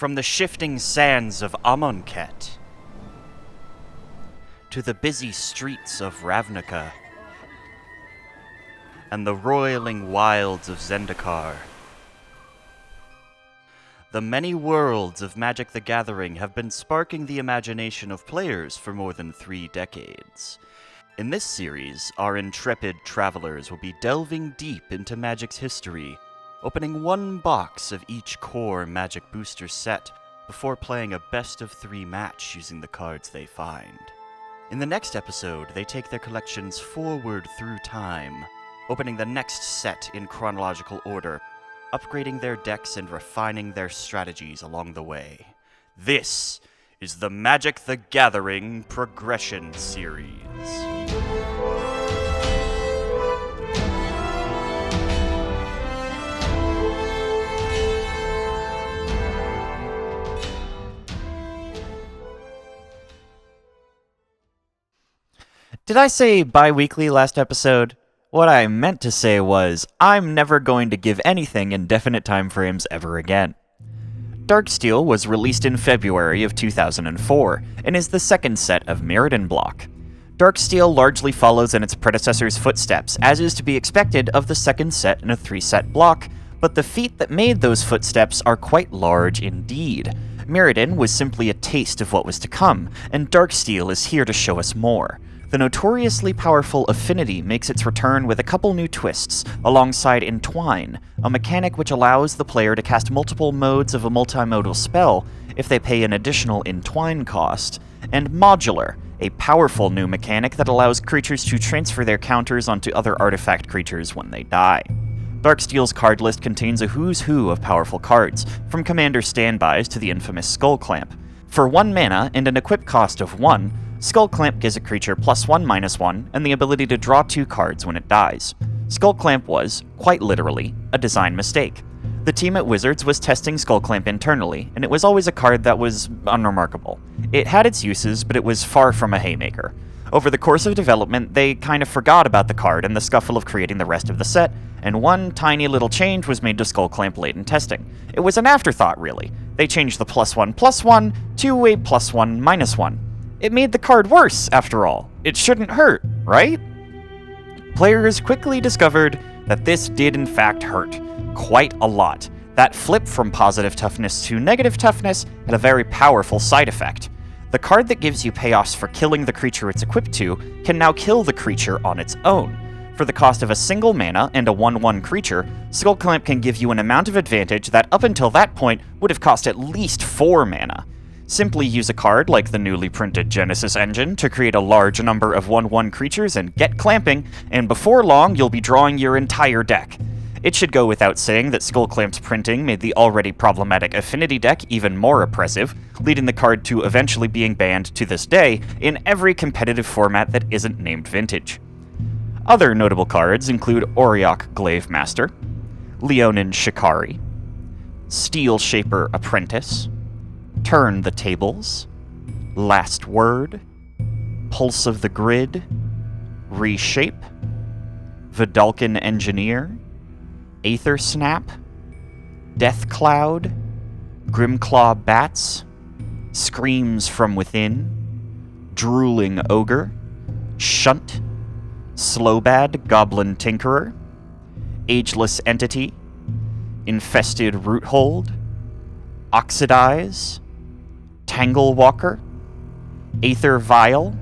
From the shifting sands of Amonkhet to the busy streets of Ravnica and the roiling wilds of Zendikar, the many worlds of Magic the Gathering have been sparking the imagination of players for more than 3 decades. In this series, our intrepid travelers will be delving deep into Magic's history, opening one box of each core Magic booster set before playing a best-of-3 match using the cards they find. In the next episode, they take their collections forward through time, opening the next set in chronological order, upgrading their decks and refining their strategies along the way. This is the Magic the Gathering Progression Series. Did I say bi-weekly last episode? What I meant to say was, I'm never going to give anything indefinite time frames ever again. Darksteel was released in February of 2004, and is the second set of Mirrodin block. Darksteel largely follows in its predecessor's footsteps, as is to be expected of the second set in a 3-set block, but the feat that made those footsteps are quite large indeed. Mirrodin was simply a taste of what was to come, and Darksteel is here to show us more. The notoriously powerful Affinity makes its return with a couple new twists, alongside Entwine, a mechanic which allows the player to cast multiple modes of a multimodal spell if they pay an additional Entwine cost, and Modular, a powerful new mechanic that allows creatures to transfer their counters onto other artifact creatures when they die. Darksteel's card list contains a who's who of powerful cards, from commander standbys to the infamous Skullclamp. For 1 mana and an equip cost of 1, Skullclamp gives a creature +1/-1 and the ability to draw 2 cards when it dies. Skullclamp was, quite literally, a design mistake. The team at Wizards was testing Skullclamp internally, and it was always a card that was unremarkable. It had its uses, but it was far from a haymaker. Over the course of development, they kind of forgot about the card in the scuffle of creating the rest of the set, and one tiny little change was made to Skullclamp late in testing. It was an afterthought, really. They changed the +1/+1 to a +1/-1. It made the card worse, after all. It shouldn't hurt, right? Players quickly discovered that this did in fact hurt. Quite a lot. That flip from positive toughness to negative toughness had a very powerful side effect. The card that gives you payoffs for killing the creature it's equipped to can now kill the creature on its own. For the cost of a single mana and a 1/1 creature, Skullclamp can give you an amount of advantage that up until that point would have cost at least 4 mana. Simply use a card like the newly printed Genesis engine to create a large number of 1/1 creatures and get clamping, and before long you'll be drawing your entire deck. It should go without saying that Skullclamp's printing made the already problematic Affinity deck even more oppressive, leading the card to eventually being banned to this day in every competitive format that isn't named Vintage. Other notable cards include Auriok Glaive Master, Leonin Shikari, Steel Shaper Apprentice, Turn the Tables, Last Word, Pulse of the Grid, Reshape, Vidalcan Engineer, Aether Snap, Death Cloud, Grimclaw Bats, Screams from Within, Drooling Ogre, Shunt, Slowbad Goblin Tinkerer, Ageless Entity, Infested Roothold, Oxidize, Tangle Walker, Aether Vial,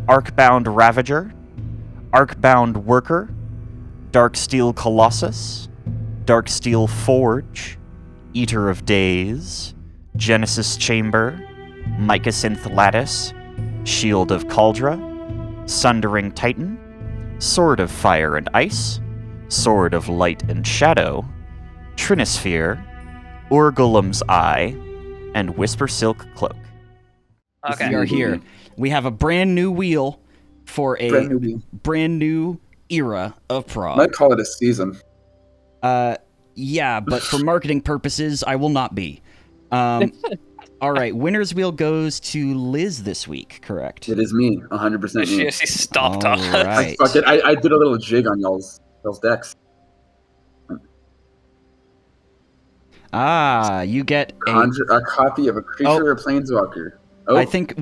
Arcbound Ravager, Arcbound Worker, Darksteel Colossus, Darksteel Forge, Eater of Days, Genesis Chamber, Mycosynth Lattice, Shield of Kaldra, Sundering Titan, Sword of Fire and Ice, Sword of Light and Shadow, Trinisphere, Urgulem's Eye, and Whisper Silk Cloak. Okay. We are here. We have a brand new wheel for a brand new era of Prog. Might call it a season. Yeah, but for marketing purposes, I will not be. All right, winner's wheel goes to Liz this week, correct? It is me, 100% me. She stopped All on us. right. Fuck it, I did a little jig on y'all's decks. You get a... Conjure a copy of a creature or planeswalker. Oh, I think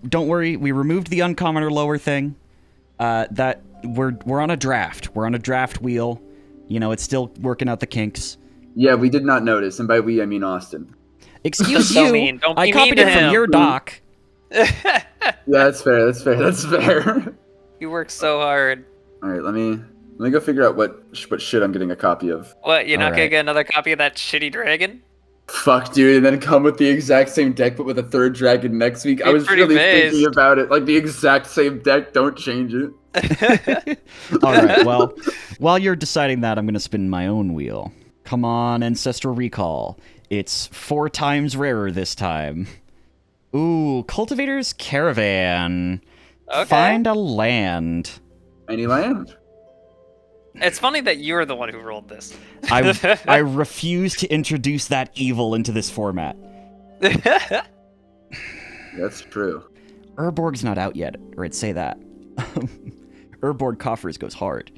don't worry, we removed the uncommon or lower thing. That we're on a draft. We're on a draft wheel. You know, it's still working out the kinks. yeah, we did not notice, and by we I mean Austin. Excuse So you. mean. Don't I be copied mean it to from him. your doc. Yeah, that's fair. That's fair. That's fair. You work so hard. All right, let me go figure out what shit I'm getting a copy of. What? You're not gonna Alright. get another copy of that shitty dragon? Fuck, dude, and then come with the exact same deck, but with a third dragon next week. I Be was pretty really amazed. thinking about it, like the exact same deck. Don't change it. All right, well, while you're deciding that, I'm going to spin my own wheel. Come on, Ancestral Recall. It's 4 times rarer this time. Ooh, Cultivator's Caravan. Okay. Find a land. Any land? It's funny that you're the one who rolled this. I refuse to introduce that evil into this format. That's true. Urborg's not out yet, or I'd say that. Urborg Coffers goes hard.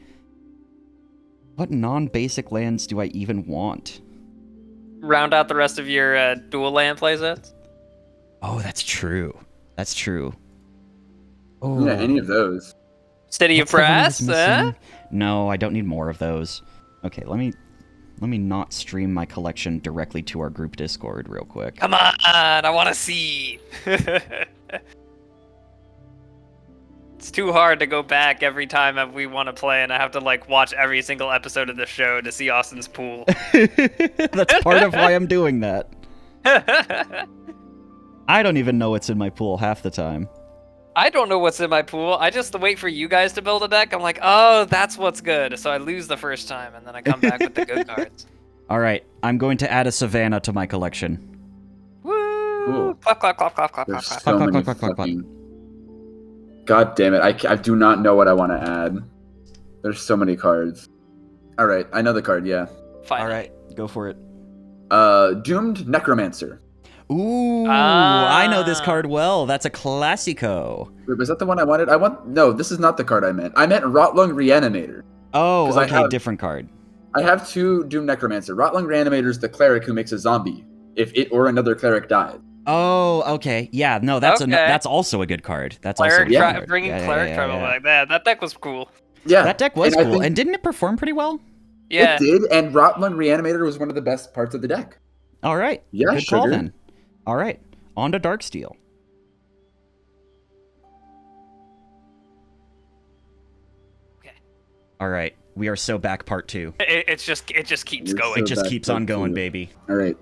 What non-basic lands do I even want? Round out the rest of your dual land playsets. Oh, that's true. That's true. Oh, Yeah, any of those. City of what's the one Brass, that's missing? No, I don't need more of those. Okay, let me not stream my collection directly to our group Discord real quick. Come on, I want to see. It's too hard to go back every time we want to play, and I have to like watch every single episode of the show to see Austin's pool. That's part of why I'm doing that. I don't even know what's in my pool half the time. I don't know what's in my pool. I just wait for you guys to build a deck. I'm like, oh, that's what's good. So I lose the first time, and then I come back with the good cards. All right, I'm going to add a Savannah to my collection. Woo! Cool. Clap, clap, clap, clap, clap, There's clap, clap. so clap, many clap, clap, clap. fucking... God damn it! I do not know what I want to add. There's so many cards. All right, I know the card. Yeah. Fine. All right, go for it. Doomed Necromancer. Ooh, Ah. I know this card well. That's a Classico. Wait, was that the one I wanted? No, this is not the card I meant. I meant Rotlung Reanimator. Oh, 'Cause I okay, have- different card. I have 2 Doomed Necromancer. Rotlung Reanimator is the cleric who makes a zombie if it or another cleric dies. Oh, okay. Yeah, no, that's Okay. that's also a good card. That's also a Cleric good Yeah. card. bringing Yeah, cleric yeah, trouble yeah. like that. That deck was cool. Yeah, That deck was and I cool, think and didn't it perform pretty well? Yeah. it did. And Rotlung Reanimator was one of the best parts of the deck. All right. Yeah, Good call sugar. then. All right. On to Darksteel. Okay. All right. We are so back part 2. It just keeps You're going. It just back keeps part on going, 2. baby. All right.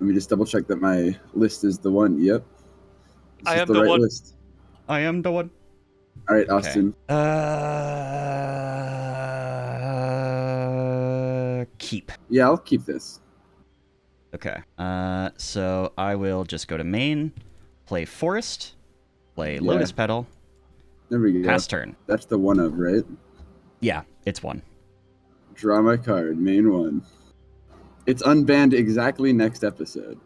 Let me just double check that my list is the one. Yep. This I is am the one. list. I am the one. All right, Austin. Keep. Yeah, I'll keep this. Okay. So I will just go to main, play Forest, play Yeah. Lotus Petal, There we go. pass turn. That's the one of, right? Yeah, it's 1. Draw my card, main one. It's unbanned exactly next episode.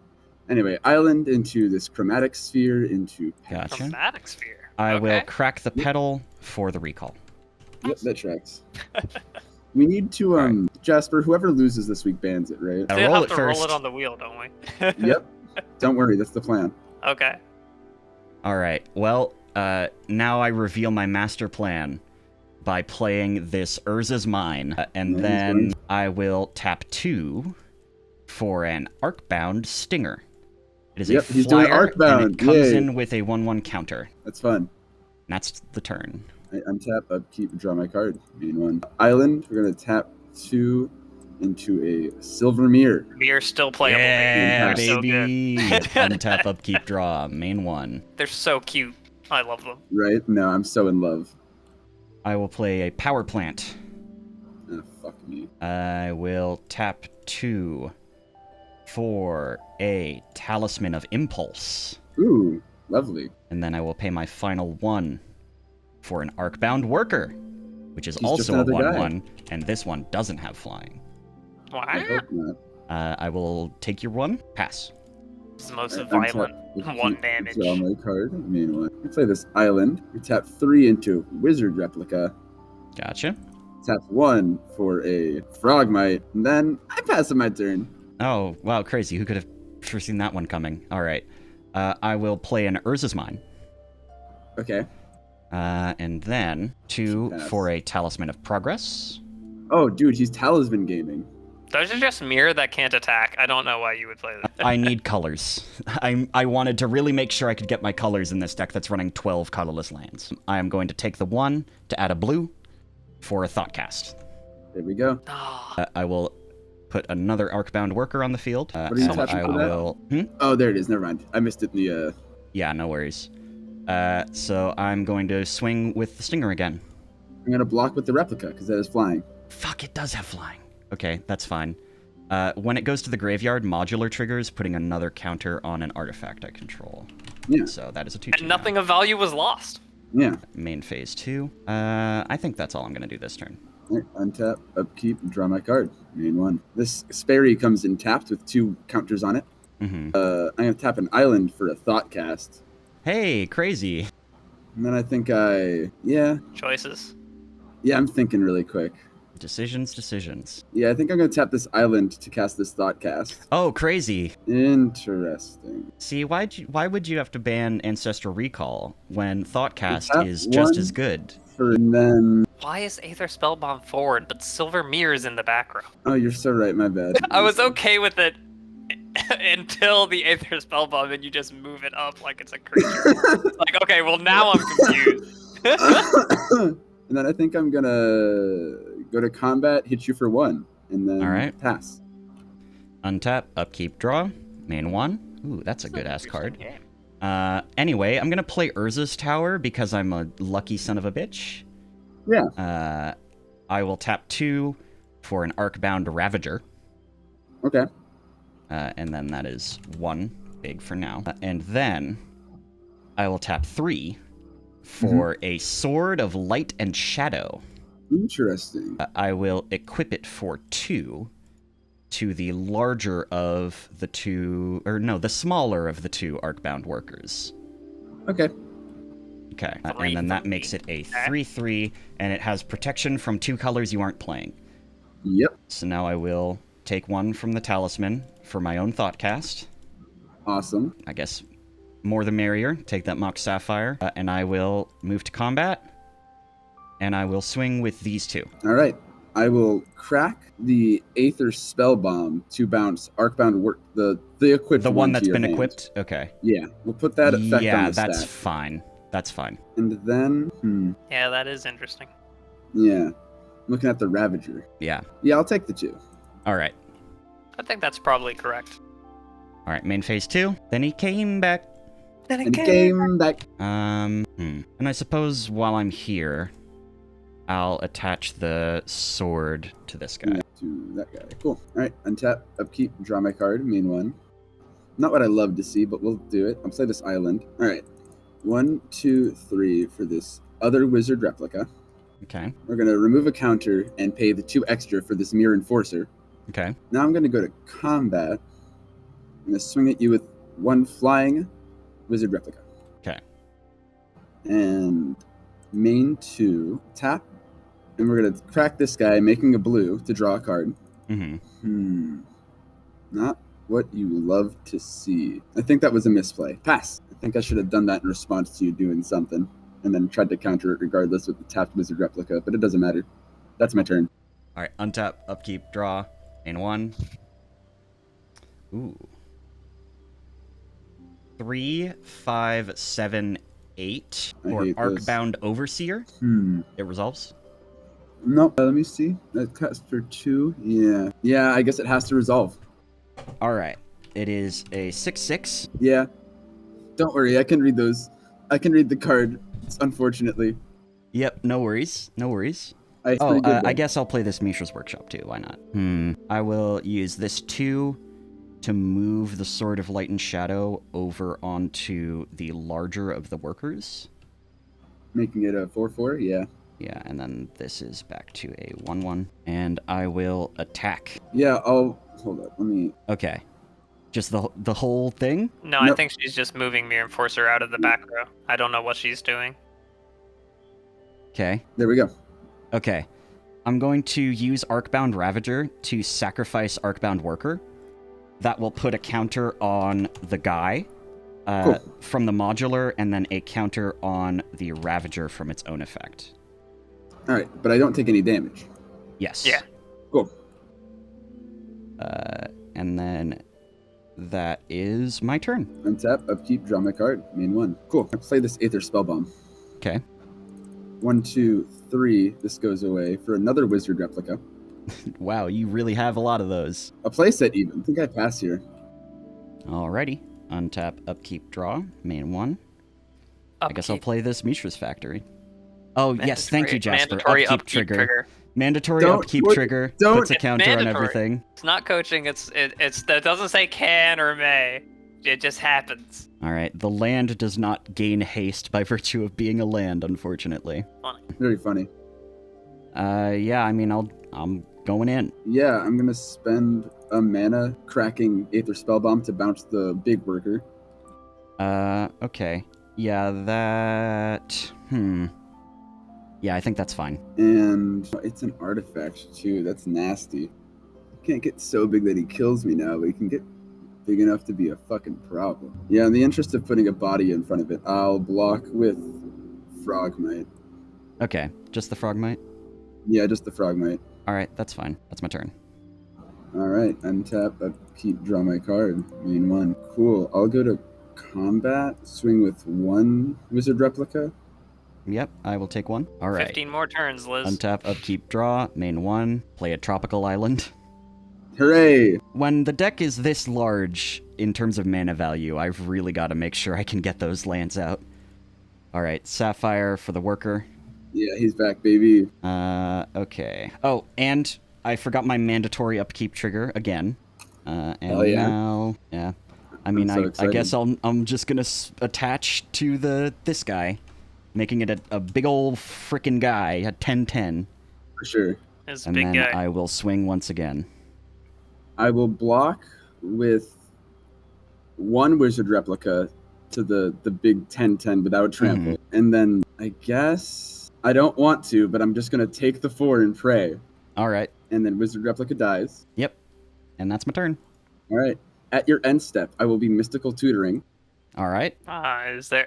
Anyway, island into this chromatic sphere into... Gotcha. Chromatic sphere. I will Okay. crack the petal for the recall. Yep, that tracks. We need to, Jasper, whoever loses this week bans it, right? I'll We roll have it to first. roll it on the wheel, don't we? Yep. Don't worry, that's the plan. Okay. All right. Well, now I reveal my master plan by playing this Urza's Mine, and Nice then one. I will tap 2 for an Arcbound Stinger. It is Yep, a he's doing flyer, Arcbound. and it comes Yay. in with a 1/1 counter. That's fun. That's the turn. I untap, upkeep, draw my card. Main one. Island, we're going to tap 2 into a silver mirror. We're still playable. Yeah, baby. They're so good. baby. Untap, upkeep, draw. Main 1. They're so cute. I love them. Right? No, I'm so in love. I will play a Power Plant. Oh, fuck me. I will tap 2 for a Talisman of Impulse. Ooh, lovely. And then I will pay my final 1 for an Arcbound Worker, which is He's just also a another guy. 1/1, and this one doesn't have flying. I Wow. hope not. I will take your 1, pass. It's the most Untap, violent upkeep, 1 damage. Draw my card. Main one. We play this island. We tap 3 into Wizard Replica. Gotcha. Tap 1 for a Frogmite. And then I pass on my turn. Oh, wow, crazy. Who could have foreseen that one coming? All right. I will play an Urza's Mine. Okay. And then 2 Pass. for a Talisman of Progress. Oh, dude, he's talisman gaming. Those are just mirror that can't attack. I don't know why you would play that. I need colors. I wanted to really make sure I could get my colors in this deck that's running 12 colorless lands. I am going to take the 1 to add a blue for a Thoughtcast. There we go. Oh, I will put another Arcbound Worker on the field. What are you and tapping I for that? will. Oh, there it is. Never mind. I missed it in the. Yeah, no worries. So I'm going to swing with the Stinger again. I'm gonna block with the replica because that is flying. Fuck, it does have flying. Okay, that's fine. When it goes to the graveyard, modular triggers, putting another counter on an artifact I control. Yeah. So that is a 2/2. and nothing of value was lost. Yeah. Main phase 2. I think that's all I'm going to do this turn. Right, untap, upkeep, and draw my card. Main 1. This Sperry comes in tapped with 2 counters on it. Mm-hmm. I'm gonna tap an island for a Thoughtcast. Hey, crazy. And then I think Choices. Yeah, I'm thinking really quick. Decisions. Yeah, I think I'm gonna tap this island to cast this Thoughtcast. Oh, crazy. Interesting. See, why would you have to ban Ancestral Recall when Thoughtcast Tap is just 1 as good? And then Why is Aether Spellbomb forward, but Silver Mirror's in the background? oh, you're so right. My bad. I was okay with it until the Aether Spellbomb, and you just move it up like it's a creature. It's like, okay, well now I'm confused. And then I think I'm gonna go to combat, hit you for 1, and then All right. pass. Untap, upkeep, draw. Main 1. Ooh, that's a good ass card. Game. Anyway, I'm gonna play Urza's Tower because I'm a lucky son of a bitch. Yeah. I will tap 2 for an Arcbound Ravager. Okay. And then that is 1 big for now. And then I will tap 3 for a Sword of Light and Shadow. Interesting. I will equip it for 2 to the larger of the 2, or no, the smaller of the 2 Arcbound Workers. Okay. Okay, Three, and then that three. makes it a 3/3, and it has protection from 2 colors you aren't playing. Yep. So now I will take 1 from the Talisman for my own Thoughtcast. Awesome. I guess more the merrier. Take that Mock Sapphire, and I will move to combat, and I will swing with these 2. All right. I will crack the Aether Spellbomb to bounce Arcbound Work the equipped The one to that's your been hand. equipped? Okay. Yeah, we'll put that effect Yeah, on the that's stack. fine. That's fine. And then, Yeah, that is interesting. yeah, looking at the Ravager. Yeah. Yeah, I'll take the 2. All right. I think that's probably correct. All right, main phase 2. Then he came back. Then And came back. And I suppose while I'm here, I'll attach the sword to this guy. Yeah, to that guy. Cool. All right, untap, upkeep, draw my card, main 1. Not what I love to see, but we'll do it. I'll play this island. All right. 1, 2, 3 for this other wizard replica. Okay. We're gonna remove a counter and pay the 2 extra for this Mirror Enforcer. Okay. Now I'm gonna go to combat. I'm gonna swing at you with 1 flying wizard replica. Okay. And main 2, tap, and we're gonna crack this guy, making a blue to draw a card. Mm-hmm. Not what you love to see. I think that was a misplay. Pass. I think I should have done that in response to you doing something, and then tried to counter it regardless with the tapped wizard replica, but it doesn't matter. That's my turn. All right, untap, upkeep, draw, main 1. Ooh. 3, 5, 7, 8 I for hate this. Arcbound Overseer. Hmm. It resolves. Nope. Let me see. That cuts for 2. Yeah. Yeah, I guess it has to resolve. All right. It is a 6/6. Yeah. Don't worry, I can read those. I can read the card, unfortunately. Yep, no worries. No worries. It's Oh, pretty good, I though. guess I'll play this Mishra's Workshop too. Why not? I will use this 2 to move the Sword of Light and Shadow over onto the larger of the workers. Making it a 4/4, yeah. Yeah, and then this is back to a 1/1. And I will attack. Yeah, I'll... Hold up, let me... Okay. Just the whole thing? No, I Nope. think she's just moving Mirror Enforcer out of the back row. I don't know what she's doing. Okay. There we go. Okay. I'm going to use Arcbound Ravager to sacrifice Arcbound Worker. that will put a counter on the guy Cool. from the modular, and then a counter on the Ravager from its own effect. All right, but I don't take any damage. Yes. Yeah. Cool. And then that is my turn. Untap, upkeep, draw my card. Main one. Cool. I play this Aether Spellbomb. Okay. 1, 2, 3. This goes away for another Wizard Replica. Wow, you really have a lot of those. A playset even. I think I pass here. Alrighty. Untap, upkeep, draw. Main one. I guess I'll play this Mishra's Factory. Oh, yes, thank you, Jasper. Mandatory Upkeep trigger. Mandatory upkeep trigger. don't- Puts a counter on mandatory. everything. It's not coaching. It's that doesn't say can or may. It just happens. Alright, the land does not gain haste by virtue of being a land, unfortunately. Very funny. Yeah, I mean, I'm going in. Yeah, I'm going to spend a mana cracking Aether Spellbomb to bounce the big worker. Okay. Yeah, that... Yeah, I think that's fine. And it's an artifact, too. That's nasty. Can't get so big that he kills me now, but he can get big enough to be a fucking problem. Yeah, in the interest of putting a body in front of it, I'll block with Frogmite. Okay, just the Frogmite? Yeah, just the Frogmite. Alright, that's fine. That's my turn. Alright, untap, upkeep, draw my card. Main one. Cool. I'll go to combat, swing with 1 Wizard Replica. Yep, I will take one. Alright. 15 more turns, Liz. Untap, upkeep, draw. Main one. Play a tropical island. Hooray! When the deck is this large in terms of mana value, I've really got to make sure I can get those lands out. Alright, Sapphire for the worker. Yeah, he's back, baby. Okay. Oh, and I forgot my mandatory upkeep trigger again. And Hell yeah. now... Yeah. I mean, I'm so I excited. guess I'm just gonna attach to this guy, making it a big old frickin' guy, a 10/10. For sure. This And big then guy. I will swing once again. I will block with 1 Wizard Replica to the big 10/10 without trample. And then I guess I don't want to, but I'm just going to take the 4 and pray. Alright. And then Wizard Replica dies. Yep. And that's my turn. All right. At your end step, I will be Mystical Tutoring. Alright.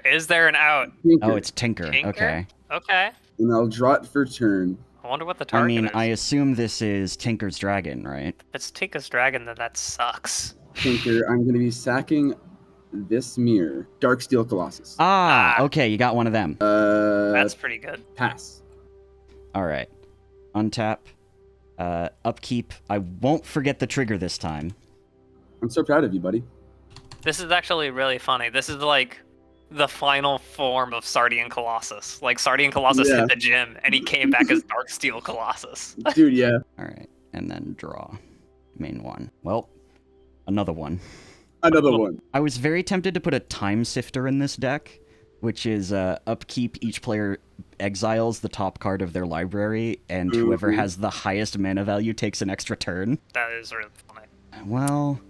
Is there an out? Tinker, Oh, it's Tinker. Tinker? Okay. Okay. And I'll draw it for turn. I wonder what the I target mean, is. I assume this is Tinker's Dragon, right? If it's Tinker's Dragon, then that sucks. Tinker, I'm going to be sacking this mirror. Darksteel Colossus. Okay, you got one of them. That's pretty good. Pass. Alright. Untap. Upkeep. I won't forget the trigger this time. I'm so proud of you, buddy. This is actually really funny. This is like the final form of Sardian Colossus. Like Sardian Colossus Yeah. hit the gym and he came back as Darksteel Colossus. Dude, yeah. Alright. And then draw. Main one. Well, another one. Another one. I was very tempted to put a Time Sifter in this deck, which is upkeep. Each player exiles the top card of their library, and whoever has the highest mana value takes an extra turn. That is really funny. Well,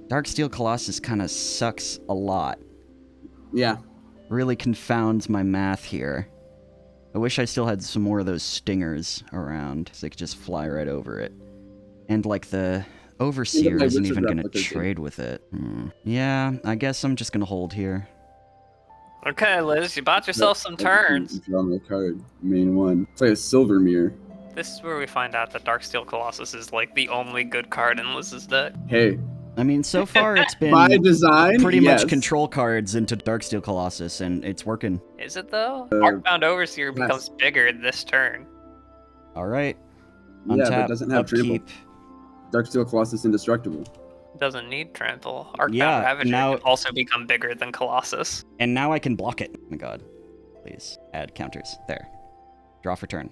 Darksteel Colossus kind of sucks a lot. Yeah. Really confounds my math here. I wish I still had some more of those stingers around, so I could just fly right over it. And like the Overseer my isn't Wizard even gonna Replica too. trade with it. Yeah, I guess I'm just gonna hold here. Okay, Liz, you bought yourself some turns. Draw my card. Main one. Play a Silver Mirror. This is where we find out that Darksteel Colossus is like the only good card in Liz's deck. Hey, I mean, so far it's been by design, pretty yes. much control cards into Darksteel Colossus, and it's working. Is it though? Arcbound Overseer becomes bigger this turn. Alright. Yeah, but Untap, it doesn't have upkeep. Darksteel Colossus indestructible. Doesn't need trample. Arcbound Yeah, Ravager now- can also become bigger than Colossus. And now I can block it. Oh my god. Please, add counters. There. Draw for turn.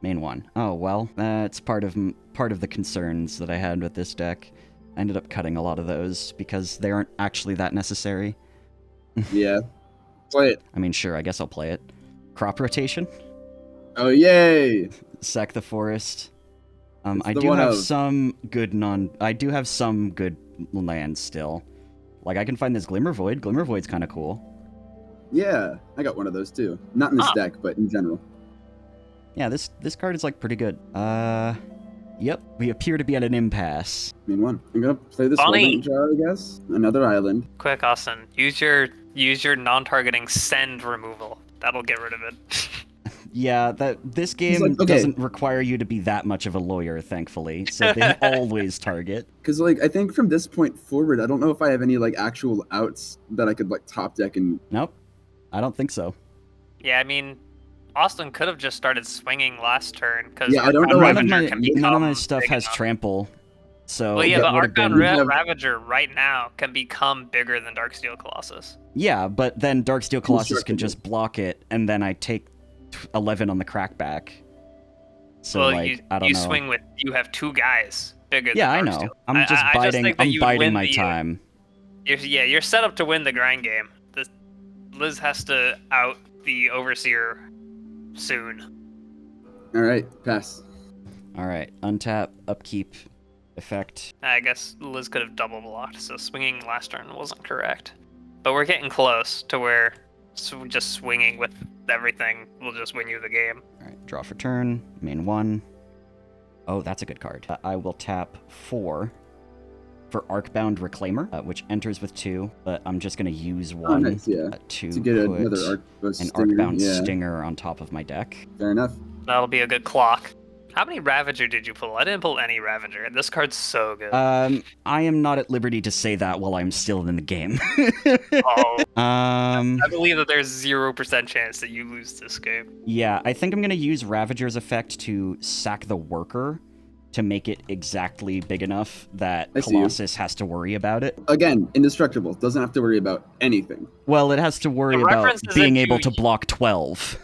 Main one. Oh, well, that's part of the concerns that I had with this deck. I ended up cutting a lot of those because they aren't actually that necessary. Yeah. Play it. I mean, sure, I guess I'll play it. Crop rotation. Oh, yay! Sack the forest. It's I the do one have of- some good I do have some good lands still. Like, I can find this Glimmer Void. Glimmer Void's kind of cool. Yeah, I got one of those too. Not in this deck, but in general. Yeah, this card is, like, pretty good. Yep, we appear to be at an impasse. Main one. I'm gonna play this Funny. Welding Jar, I guess. Another island. Quick, Austin, use your non-targeting send removal. That'll get rid of it. Yeah, this game like, okay. doesn't require you to be that much of a lawyer, thankfully, so they always target. Because, like, I think from this point forward, I don't know if I have any, like, actual outs that I could, like, top deck and... Nope, I don't think so. Yeah, I mean, Austin could have just started swinging last turn because Yeah, I don't know. None of my stuff has trample, so... Well, yeah, it but would've Archon been- Ravager right now can become bigger than Darksteel Colossus. Yeah, but then Darksteel Colossus can Indestructible. just block it, and then I take 11 on the crackback. So, well, like, I don't you know. swing with, you have two guys bigger Yeah, I than know. Darksteel. I'm just I biding. think that I'm you'd biding win my the, time. You're set up to win the grind game. Liz has to out the Overseer soon. All right, pass. All right, untap, upkeep, effect. I guess Liz could have double blocked, so swinging last turn wasn't correct. But we're getting close to where just swinging with everything will just win you the game. All right, draw for turn. Main 1. Oh, that's a good card. I will tap 4 for Arcbound Reclaimer, which enters with 2, but I'm just going to use 1 nice, yeah. to get put another an Stinger, Arcbound yeah. Stinger on top of my deck. Fair enough. That'll be a good clock. How many Ravager did you pull? I didn't pull any Ravager, and this card's so good. I am not at liberty to say that while I'm still in the game. Oh, I I believe that there's 0% chance that you lose this game. Yeah, I think I'm going to use Ravager's effect to sack the worker to make it exactly big enough that I see you. Colossus has to worry about it. Again, indestructible. Doesn't have to worry about anything. Well, it has to worry The about reference is being that able you- to block 12.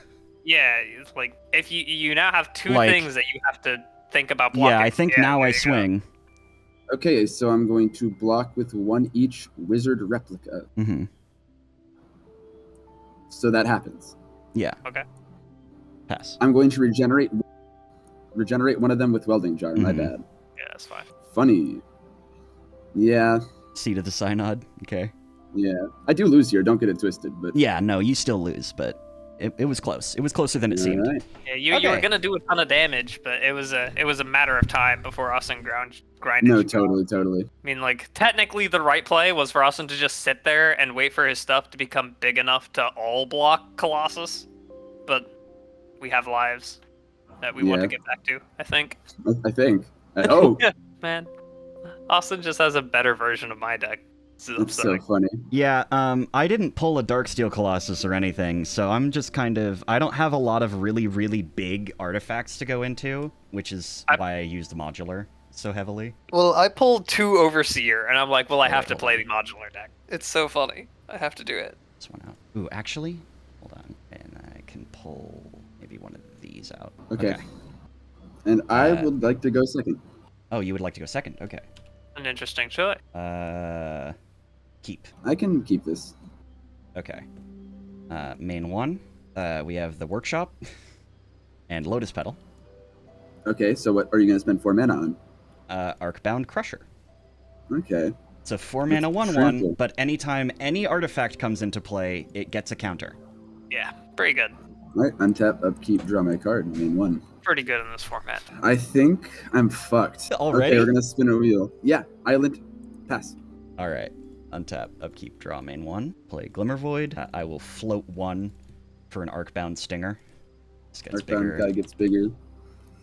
Yeah, it's like if you now have two Like- things that you have to think about blocking. Yeah, I think now there I you go. swing. Okay, so I'm going to block with 1 each Wizard Replica. Hmm. So that happens. Yeah. Okay. Pass. I'm going to regenerate one of them with Welding Jar. My Mhm. bad. Yeah, that's fine. Funny. Yeah, Seat of the Synod. Okay. yeah. I do lose here. Don't get it twisted. But Yeah, no, you still lose, but it was close. It was closer than it seemed. all right. Yeah, you were Okay. gonna do a ton of damage, but it was a matter of time before Austin grinded. No, you. totally. I mean, like technically, the right play was for Austin to just sit there and wait for his stuff to become big enough to all block Colossus, but we have lives that we want to Yeah. get back to. I think. I think. Oh, Man, Austin just has a better version of my deck. This is that's so upsetting. funny. Yeah, I didn't pull a Darksteel Colossus or anything, so I'm just kind of... I don't have a lot of really, really big artifacts to go into, which is why I use the modular so heavily. Well, I pulled 2 Overseer, and I'm like, well, I have Wait, to hold play on. the modular deck. It's so funny. I have to do it. This one out. Ooh, actually, hold on. And I can pull maybe one of these out. Okay. And I Uh, would like to go second. Oh, you would like to go second? Okay. An interesting choice. Keep. I can keep this. Okay. Main 1, we have the Workshop and Lotus Petal. Okay, so what are you going to spend 4 mana on? Arcbound Crusher. Okay. It's a 4 mana 1/1, trample. but anytime any artifact comes into play, it gets a counter. Yeah, pretty good. All right, untap, upkeep, draw my card. Main 1. Pretty good in this format. I think I'm fucked. Already? Okay, we're going to spin a wheel. Yeah, island, pass. All right. Untap, upkeep, draw main 1. Play Glimmer Void. I will float 1 for an Arcbound Stinger. This gets Arcbound bigger. guy gets bigger.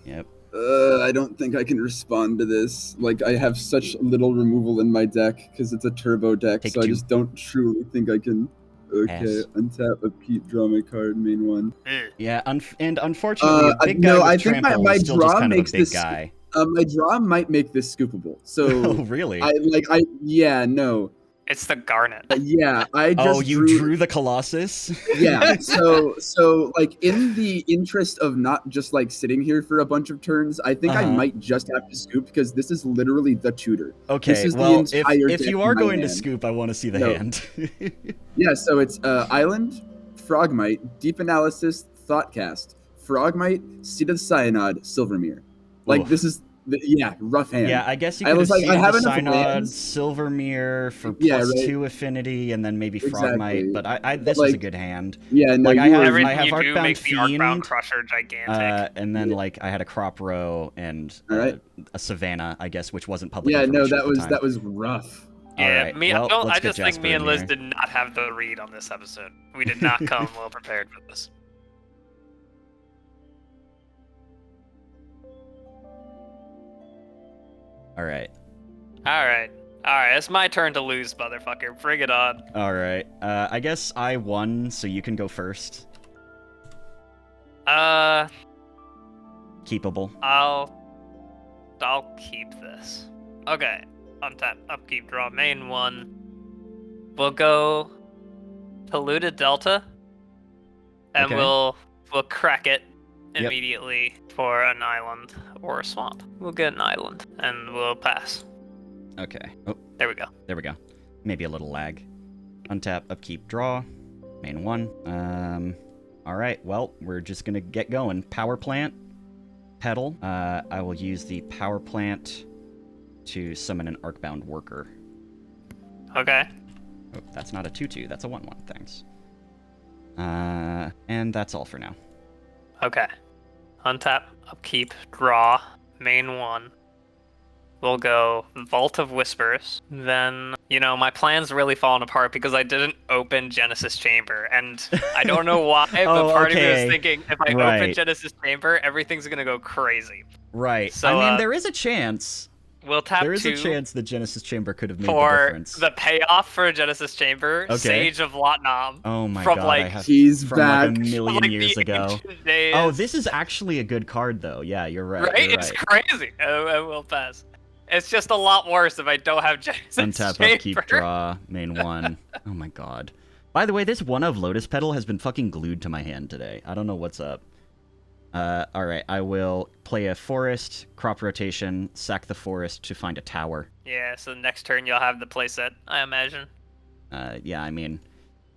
Yep. I don't think I can respond to this. Like, I have such little removal in my deck because it's a turbo deck, Take so I 2. just don't truly think I can. Okay, Pass. untap, upkeep, draw my card, main 1. Yeah, and unfortunately, a big guy no, with I think trample my is still draw just kind of a makes big this- guy. My draw might make this scoopable. So, Oh, really? yeah, no. It's the Garnet. Yeah, I just Oh, you drew the Colossus? Yeah, so like in the interest of not just like sitting here for a bunch of turns, I think I Uh-huh. might just have to scoop because this is literally the tutor. Okay, This is the well, entire if deck you in are my going to hand. scoop, I want to see the No. hand. Yeah, so it's Island, Frogmite, Deep Analysis, Thoughtcast, Frogmite, Seed of Cyanod, Silvermere. Like Oof. this is Yeah, rough hand. Yeah, I guess you I could have was like, seen I have the enough Synod, lands. Silvermere for Yeah, plus right. 2 affinity, and then maybe Exactly. Frogmite. But But, this was a like, good hand. Yeah, no, Like I you have, were. Everything I have you do Arcbound makes the Arcbound Fiend, Crusher gigantic. and then like I had a Crop Row and All right. a Savannah, I guess, which wasn't public Yeah, no, information that at the time. was rough. All Yeah, right, me. well, let's I get just think Jasper me and in Liz here. did not have the read on this episode. We did not come well prepared for this. All right. All right. It's my turn to lose, motherfucker. Bring it on. All right. I guess I won, so you can go first. Keepable. I'll keep this. Okay. Untap, upkeep, draw, main 1. We'll go Polluted Delta, and Okay. we'll crack it Yep. immediately for an island or a swamp. We'll get an island, and we'll pass. Okay. Oh, There we go. there we go. Maybe a little lag. Untap, upkeep, draw. Main 1. All right. Well, we're just gonna get going. Power plant. Pedal. I will use the power plant to summon an Arcbound worker. Okay. Oh, that's not a 2/2. That's a 1/1. Thanks. And that's all for now. Okay. Untap, upkeep, draw, main 1. We'll go Vault of Whispers. Then, my plan's really falling apart because I didn't open Genesis Chamber. And I don't know why, but Oh, part of me okay. was thinking if I Right. open Genesis Chamber, everything's going to go crazy. Right. So, I mean, there is a chance. We'll tap There is 2 a chance the Genesis Chamber could have made the for difference. the payoff for Genesis Chamber, Okay. Sage of Lotnam. Oh my from, god, like- I have He's from back. like a million Like years the ago. ancient days. Oh, this is actually a good card, though. Yeah, you're right. Right? You're It's right. crazy. I will pass. It's just a lot worse if I don't have Genesis Untap, Chamber. upkeep, draw, main 1. Oh my god. By the way, this one of Lotus Petal has been fucking glued to my hand today. I don't know what's up. Alright, I will play a forest, crop rotation, sack the forest to find a tower. Yeah, so next turn you'll have the playset, I imagine. Yeah, I mean,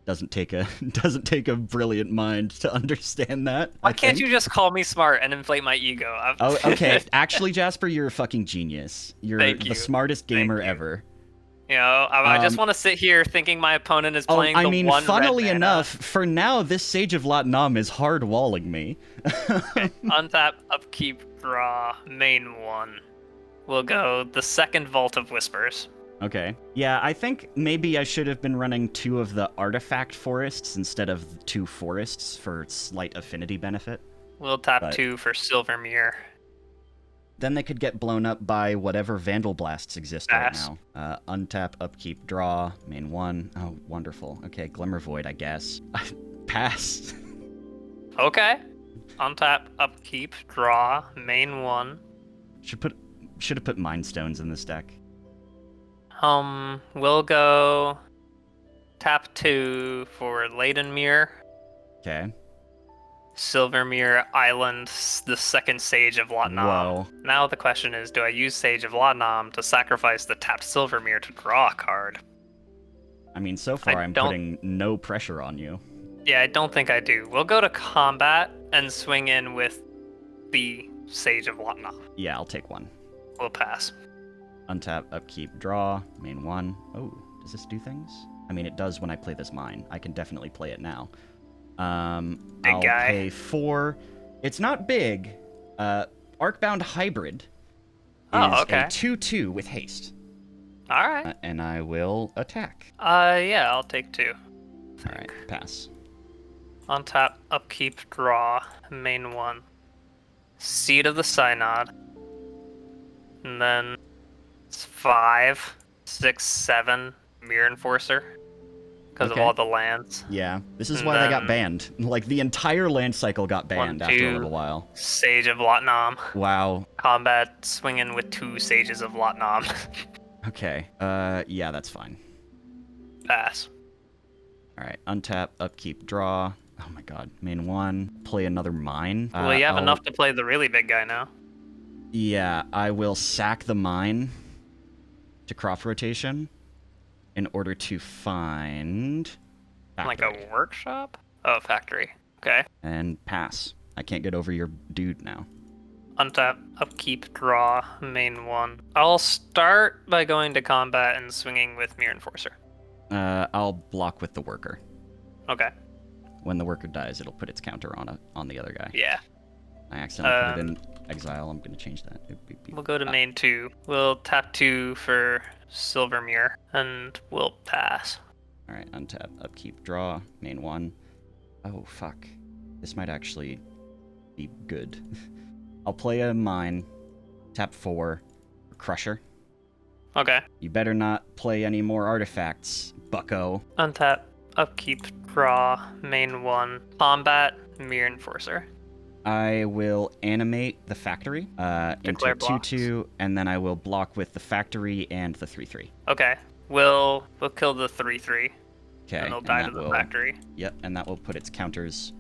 doesn't take a brilliant mind to understand that. Why can't you just call me smart and inflate my ego? Oh, okay. Actually, Jasper, you're a fucking genius. You're Thank the you. smartest gamer Thank you. ever. I just want to sit here thinking my opponent is playing I the mean, one funnily red mana. enough, for now, this Sage of Lot Nam is hard walling me. Untap, upkeep, draw, main 1. We'll go the second Vault of Whispers. Okay. Yeah, I think maybe I should have been running 2 of the artifact forests instead of 2 forests for slight affinity benefit. We'll tap But- 2 for Silvermere. Then they could get blown up by whatever Vandal Blasts exist Pass. right now. Untap, upkeep, draw, main 1. Oh, wonderful. Okay, Glimmer Void, I guess. Pass. Okay. Untap, upkeep, draw, main 1. Should have put Mind Stones in this deck. We'll go tap 2 for Leidenmere, Okay. Silvermere Island, the second Sage of Lot Nam. Whoa. Now the question is, do I use Sage of Lot Nam to sacrifice the tapped Silvermere to draw a card? I mean, so far I'm don't- putting no pressure on you. Yeah, I don't think I do. We'll go to combat and swing in with the Sage of Lot Nam. Yeah, I'll take 1. We'll pass. Untap, upkeep, draw, main 1. Oh, does this do things? I mean, it does when I play this mine. I can definitely play it now. Big I'll guy. pay 4. It's not big. Arcbound Hybrid is Oh, okay. a 2/2 with haste. Alright. And I will attack. Yeah, I'll take 2. Alright, pass. Untap, upkeep, draw, main 1. Seed of the Synod. And then it's 5, 6, 7, Mirror Enforcer. Because Okay. of all the lands. Yeah, this is And why they got then- banned. Like, the entire land cycle got banned after a 2. little while. Sage of Lot Nam. Wow. Combat, swinging with 2 Sages of Lot Nam. Okay. Yeah, that's fine. Pass. Alright, untap, upkeep, draw. Oh my god. Main 1. Play another mine. Well, you have I'll- enough to play the really big guy now. Yeah, I will sack the mine to crop rotation in order to find Like factory. a workshop? Oh, factory. Okay. And pass. I can't get over your dude now. Untap, upkeep, draw, main 1. I'll start by going to combat and swinging with Mirror Enforcer. I'll block with the worker. Okay. When the worker dies, it'll put its counter on the other guy. Yeah. I accidentally put it in exile. I'm gonna change that. We'll go to main 2. We'll tap 2 for Silver Mirror, and we'll pass. All right, untap, upkeep, draw, main 1. Oh fuck, this might actually be good. I'll play a mine, tap 4, Crusher. Okay. You better not play any more artifacts, bucko. Untap, upkeep, draw, main 1, combat, Mirror Enforcer. I will animate the factory into Declare 2/2, and then I will block with the factory and the 3/3. Okay. We'll kill the 3/3, Okay, and they'll die to that the will, factory. Yep, and that will put its counters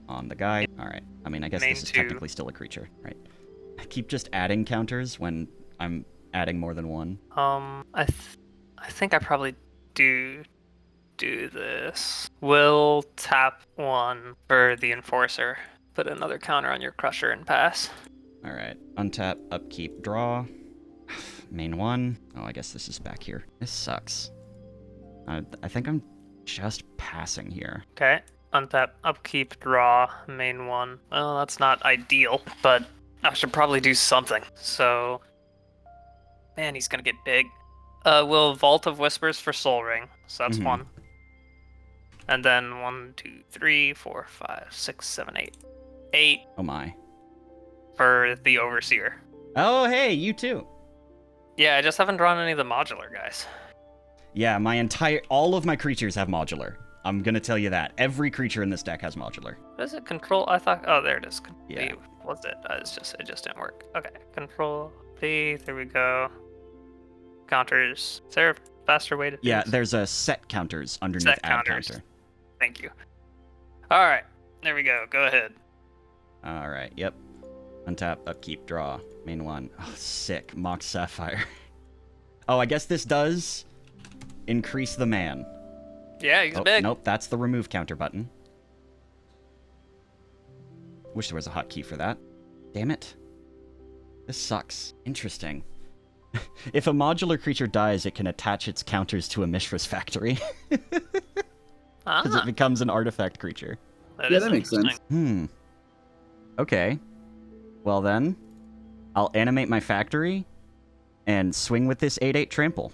on the guy. All right. I mean, I guess Main this is 2. technically still a creature, right? I keep just adding counters when I'm adding more than one. I think I probably do this. We'll tap 1 for the Enforcer. Put another counter on your Crusher and pass. All right. Untap, upkeep, draw. Main 1. Oh, I guess this is back here. This sucks. I think I'm just passing here. Okay. Untap, upkeep, draw, main 1. Well, that's not ideal, but I should probably do something. So, man, he's gonna get big. We'll Vault of Whispers for Soul Ring. So that's 1. And then 1, 2, 3, 4, 5, 6, 7, 8. 8 Oh my. for the Overseer. Oh, hey, you too. Yeah, I just haven't drawn any of the modular guys. Yeah, all of my creatures have modular. I'm gonna tell you that. Every creature in this deck has modular. What is it? Control? I thought. Oh, there it is. Yeah. What's it? It just didn't work. Okay. Control P. There we go. Counters. Is there a faster way to do Yeah, this? there's a set counters underneath Set add counters. counter. Thank you. All right. There we go. Go ahead. All right. Yep. Untap, upkeep, draw. Main 1. Oh, sick. Mox Sapphire. Oh, I guess this does increase the man. Yeah, he's Oh, big. nope, that's the remove counter button. Wish there was a hotkey for that. Damn it. This sucks. Interesting. If a modular creature dies, it can attach its counters to a Mishra's factory. Because it becomes an artifact creature. That makes sense. Okay. Well then, I'll animate my factory and swing with this 8/8 trample.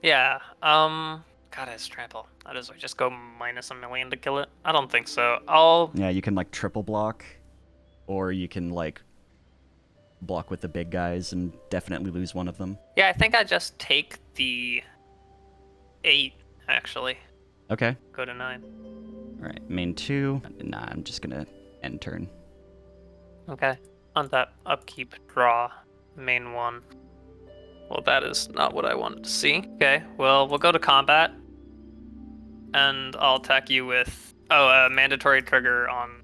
Yeah. God, it's trample. That is, just go minus a million to kill it. I don't think so. Yeah, you can like triple block, or you can like block with the big guys and definitely lose one of them. Yeah, I think I just take the 8 actually. Okay. Go to 9. All right. Main 2. Nah, I'm just gonna end turn. Okay. Untap, upkeep, draw, main 1. Well, that is not what I wanted to see. Okay, well, we'll go to combat. And I'll attack you with... a mandatory trigger on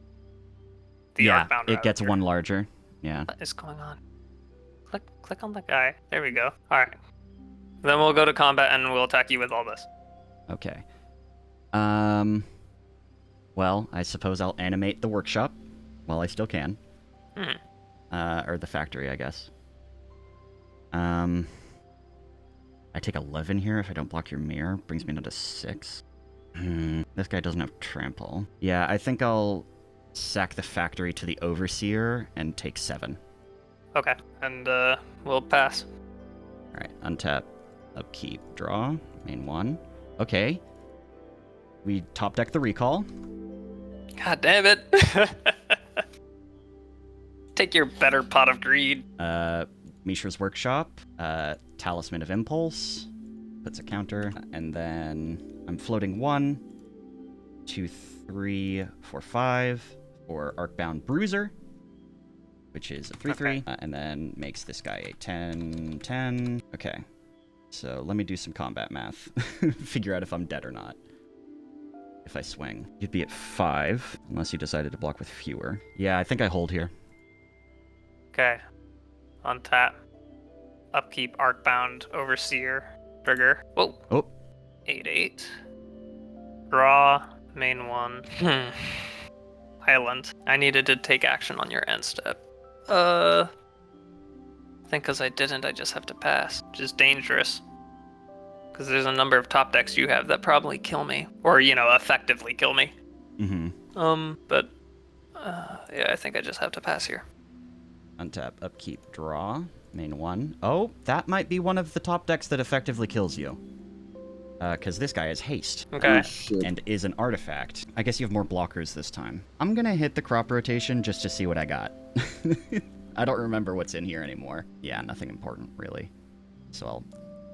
the Arcbound it gets Ravager. one larger. Yeah. What is going on? Click on the guy. There we go. Alright. Then we'll go to combat and we'll attack you with all this. Okay. Well, I suppose I'll animate the workshop while I still can. Or the factory, I guess. I take 11 here if I don't block your mirror. Brings me down to 6. This guy doesn't have trample. Yeah, I think I'll sack the factory to the Overseer and take 7. Okay, and we'll pass. Alright, untap, upkeep, draw, main 1. Okay. We top deck the recall. God damn it! Take your better pot of greed. Mishra's Workshop, Talisman of Impulse, puts a counter, and then I'm floating 1, 2, 3, 4, 5 for Arcbound Bruiser, which is a 3/3, and then makes this guy a 10/10. Okay, so let me do some combat math, figure out if I'm dead or not. If I swing, you'd be at 5, unless you decided to block with fewer. Yeah, I think I hold here. Okay. Untap. Upkeep, Arcbound, Overseer, trigger. Whoa. Oh. 8/8. Draw, main 1. Island. I needed to take action on your end step. I think because I didn't, I just have to pass, which is dangerous. Because there's a number of top decks you have that probably kill me, or effectively kill me. But yeah, I think I just have to pass here. Untap, upkeep, draw, main 1. Oh, that might be one of the top decks that effectively kills you. Because this guy has haste. Okay. Oh, shit. And is an artifact. I guess you have more blockers this time. I'm gonna hit the crop rotation just to see what I got. I don't remember what's in here anymore. Yeah, nothing important, really. So I'll...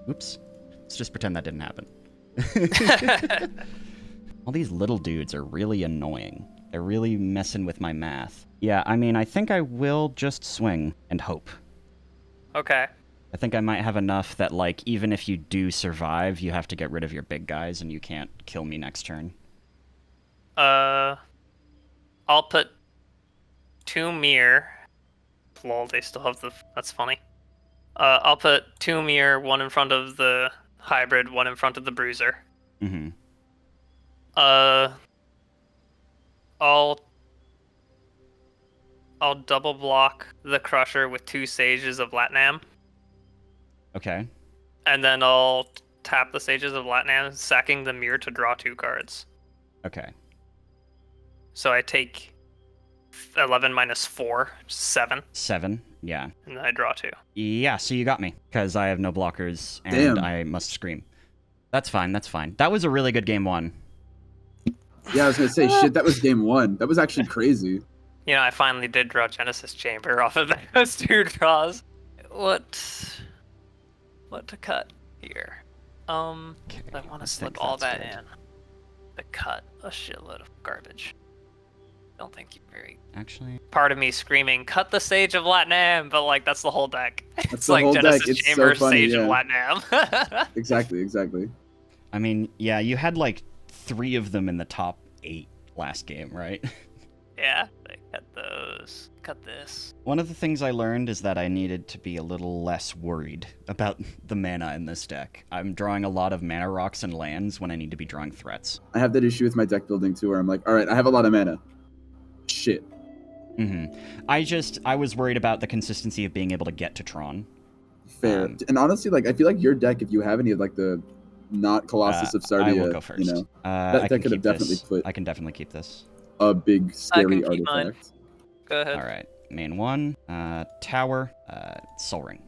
Oops. Let's just pretend that didn't happen. All these little dudes are really annoying. They're really messing with my math. Yeah, I mean, I think I will just swing and hope. Okay. I think I might have enough that, like, even if you do survive, you have to get rid of your big guys and you can't kill me next turn. I'll put 2 mirror. Lol, they still have the... That's funny. I'll put 2 mirror, 1 in front of the hybrid, 1 in front of the bruiser. Mm-hmm. I'll double block the crusher with 2 sages of Latnam, Okay. and then I'll tap the sages of Latnam, sacking the mirror to draw 2 cards. Okay. So I take 11 minus 4, 7, 7. Yeah. and then I draw 2. Yeah, so you got me. Because I have no blockers and Damn. I must scream. That's fine, that's fine. That was a really good game 1. Yeah, I was gonna say, shit, that was game 1. That was actually crazy. I finally did draw Genesis Chamber off of those 2 draws. What to cut here? Okay, I want to I slip think all that's that good. in. To cut a shitload of garbage. Don't think you're very... Actually, Part of me screaming, cut the Sage of Latnam, but like, that's the whole deck. It's the like whole deck. Genesis It's so Chamber, funny, Sage of yeah. Latnam. Exactly. I mean, yeah, you had like 3 of them in the top 8 last game, right? Yeah, I cut those. Cut this. One of the things I learned is that I needed to be a little less worried about the mana in this deck. I'm drawing a lot of mana rocks and lands when I need to be drawing threats. I have that issue with my deck building too, where I'm like, all right, I have a lot of mana. Shit. I was worried about the consistency of being able to get to Tron. Fair. And honestly, like, I feel like your deck, if you have any of like the not Colossus of Sardia, I will go first. that could have definitely put I can definitely keep this. a big scary keep mine. artifact. Go ahead. All right, main 1, tower, Soul Ring.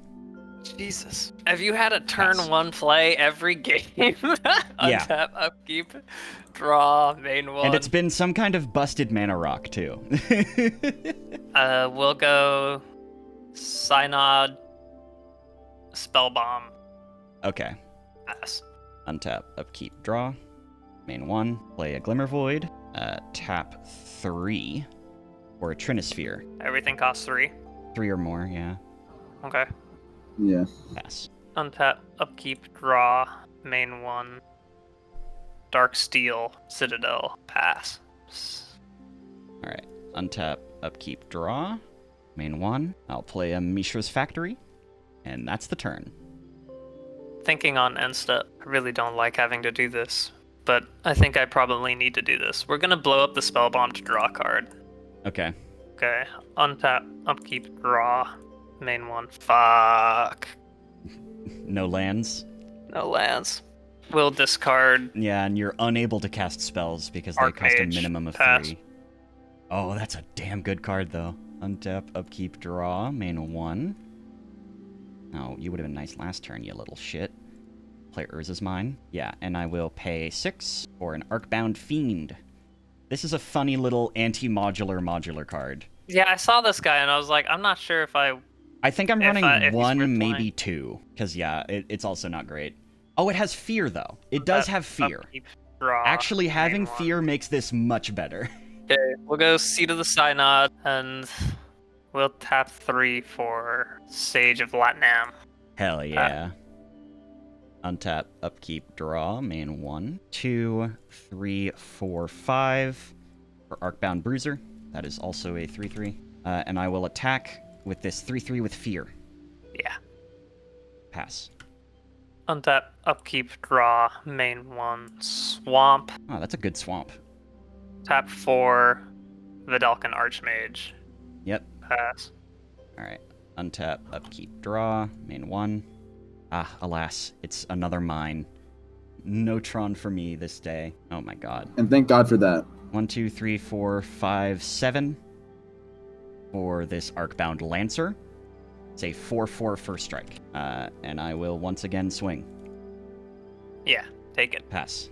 Jesus. Have you had a turn Pass. 1 play every game? Untap, upkeep, draw, main 1. And it's been some kind of busted mana rock too. We'll go Synod, Spellbomb, Okay. pass. Untap, upkeep, draw. Main 1, play a Glimmer Void. Tap 3 or a Trinisphere. Everything costs 3. 3 or more, yeah. Okay. Yeah. Pass. Untap, upkeep, draw, main 1, Darksteel, Citadel, pass. Alright. Untap, upkeep, draw. Main 1. I'll play a Mishra's Factory. And that's the turn. Thinking on end step, I really don't like having to do this, but I think I probably need to do this. We're gonna blow up the Spellbomb to draw a card. Okay. Okay, untap, upkeep, draw, main 1, fuck. No lands. No lands. We'll discard. Yeah, and you're unable to cast spells because they cost a Archmage, minimum of pass. 3. Oh, that's a damn good card, though. Untap, upkeep, draw, main 1. Oh, you would have been nice last turn, you little shit. Play Urza's Mine. Yeah, and I will pay 6 for an Arcbound Fiend. This is a funny little modular card. Yeah, I saw this guy and I was like, I'm not sure if I... I think I'm running if he's 1, worth maybe playing. 2. Because, yeah, it's also not great. Oh, it has Fear, though. It does have Fear. Upkeep, draw, Actually, having main 1. Fear makes this much better. Okay, we'll go Seat of the Synod, and we'll tap 3 for Sage of Latnam. Hell yeah. Untap, upkeep, draw, main 1, 2, 3, 4, 5 for Arcbound Bruiser. That is also a 3/3. And I will attack with this 3/3 with Fear. Yeah. Pass. Untap, upkeep, draw, main 1, Swamp, Oh, that's a good swamp. tap 4, Vidalcan Archmage, Yep. pass. Alright. Untap, upkeep, draw. Main 1. Ah, alas. It's another mine. No Tron for me this day. Oh my god. And thank God for that. 1, 2, 3, 4, 5, 7. For this Arcbound Lancer. It's a 4/4 first strike. And I will once again swing. Yeah, take it. Pass.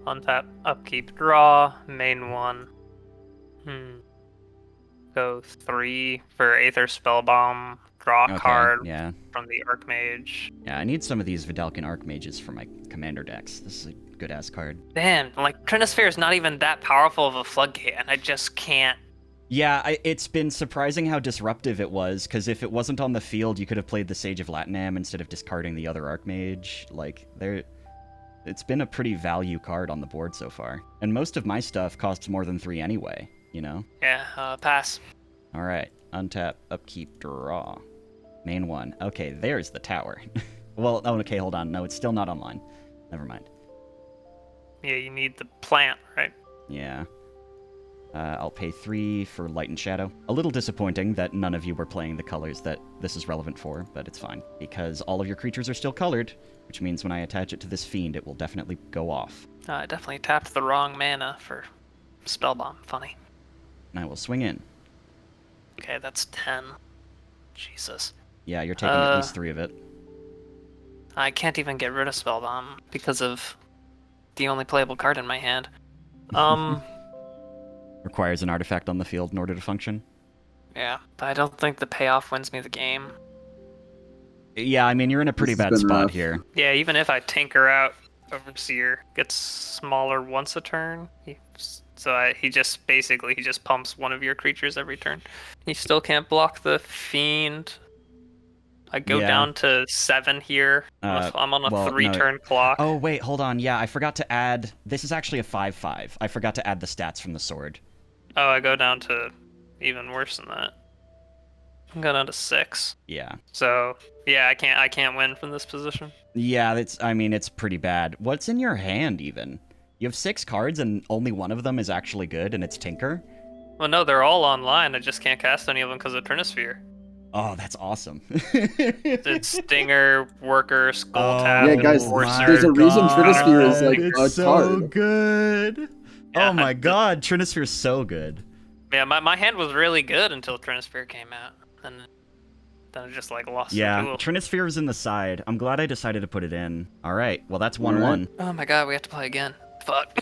Untap, upkeep, draw, main 1. Go 3 for Aether Spellbomb, draw a Okay, card yeah. from the Archmage. Yeah, I need some of these Vidalcan Archmages for my commander decks. This is a good-ass card. Man, like, Trinisphere is not even that powerful of a floodgate, and I just can't. Yeah, it's been surprising how disruptive it was, because if it wasn't on the field, you could have played the Sage of Latinam instead of discarding the other Archmage. Like, it's been a pretty value card on the board so far. And most of my stuff costs more than 3 anyway, you know? Yeah, pass. Alright, untap, upkeep, draw. Main 1. Okay, there's the tower. Well, oh, okay, hold on. No, it's still not online. Never mind. Yeah, you need the plant, right? Yeah. I'll pay 3 for Light and Shadow. A little disappointing that none of you were playing the colors that this is relevant for, but it's fine. Because all of your creatures are still colored, which means when I attach it to this fiend, it will definitely go off. I definitely tapped the wrong mana for Spellbomb. Funny. And I will swing in. Okay, that's 10. Jesus. Yeah, you're taking at least 3 of it. I can't even get rid of Spellbomb because of the only playable card in my hand. Requires an artifact on the field in order to function. Yeah, but I don't think the payoff wins me the game. Yeah, I mean, you're in a pretty This has bad been spot rough. here. Yeah, even if I tinker out Overseer, gets smaller once a turn. He just pumps one of your creatures every turn. You still can't block the Fiend. I go Yeah. down to 7 here. I'm on a well, 3-turn clock. Oh, wait, hold on. Yeah, I forgot to add... This is actually a 5/5. I forgot to add the stats from the sword. Oh, I go down to even worse than that. I go down to 6. Yeah. So yeah, I can't win from this position. Yeah, it's pretty bad. What's in your hand, even? You have 6 cards, and only one of them is actually good, and it's Tinker? Well, no, they're all online. I just can't cast any of them because of Trinisphere. Oh, that's awesome. It's Stinger, Worker, Skullclamp, Yeah, guys, Enforcer. there's a reason Trinisphere is like it's a so card. good. Yeah, Oh my god, Trinisphere's so good. Yeah, my hand was really good until Trinisphere came out, and then it just like lost Yeah, the duel. Trinisphere is in the side. I'm glad I decided to put it in. All right, well, that's 1/1. Oh my god, we have to play again. Fuck.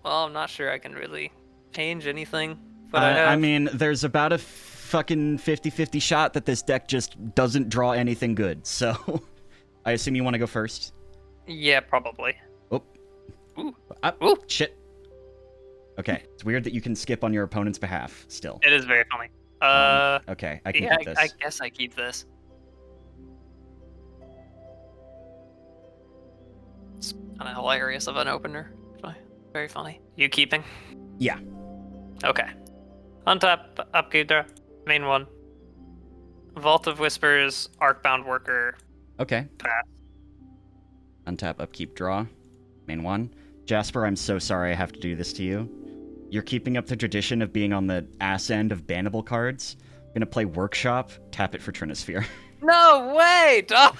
Well, I'm not sure I can really change anything. But I mean, there's about a fucking 50-50 shot that this deck just doesn't draw anything good, so I assume you want to go first? yeah, probably. Oh. Ooh. Ooh. Shit. Okay, it's weird that you can skip on your opponent's behalf, still. It is very funny. Okay, I can Yeah, get this. I guess I keep this. It's kind of hilarious of an opener. Very funny. You keeping? Yeah. Okay. Untap, upkeep, draw, main 1. Vault of Whispers, Arcbound Worker, Okay. pass. Untap, upkeep, draw. Main 1. Jasper, I'm so sorry I have to do this to you. You're keeping up the tradition of being on the ass end of bannable cards. I'm gonna play Workshop, tap it for Trinisphere. No way! Dog.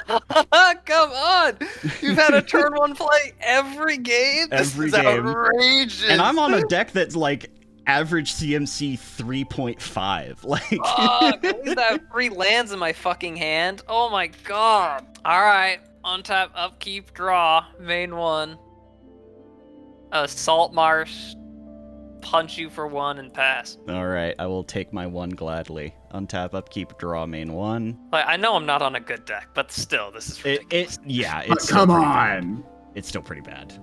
Come on! You've had a turn 1 play every game? Every this is game. outrageous! And I'm on a deck that's like average CMC 3.5. Like Fuck, at least I have 3 lands in my fucking hand. Oh my god. Alright, untap, upkeep, draw, main 1. Salt Marsh, punch you for 1 and pass. Alright, I will take my 1 gladly. Untap, upkeep, draw, main 1. Like, I know I'm not on a good deck, but still, this is ridiculous. It's still Come pretty bad. on. It's still pretty bad.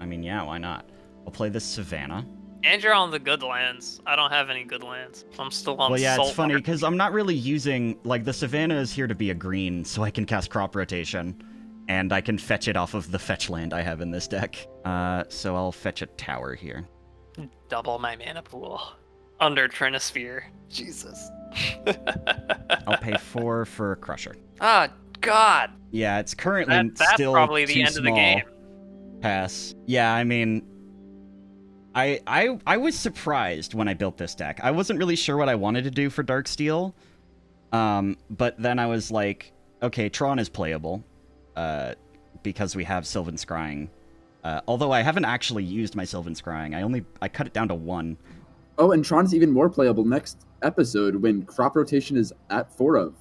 I mean, yeah, why not? I'll play this Savannah. And you're on the good lands. I don't have any good lands. I'm still on Well, yeah, Salt it's funny Marsh. because I'm not really using like the Savannah is here to be a green, so I can cast Crop Rotation, and I can fetch it off of the fetch land I have in this deck. So I'll fetch a tower here. Double my mana pool. Under Trinisphere. Jesus. I'll pay 4 for Crusher. Ah, God. Yeah, it's currently That's still probably too the end of the small. game. Pass. Yeah, I mean, I was surprised when I built this deck. I wasn't really sure what I wanted to do for Darksteel, but then I was like, okay, Tron is playable, because we have Sylvan Scrying. Although I haven't actually used my Sylvan Scrying. I cut it down to 1. Oh, and Tron's even more playable next episode when crop rotation is at 4 of.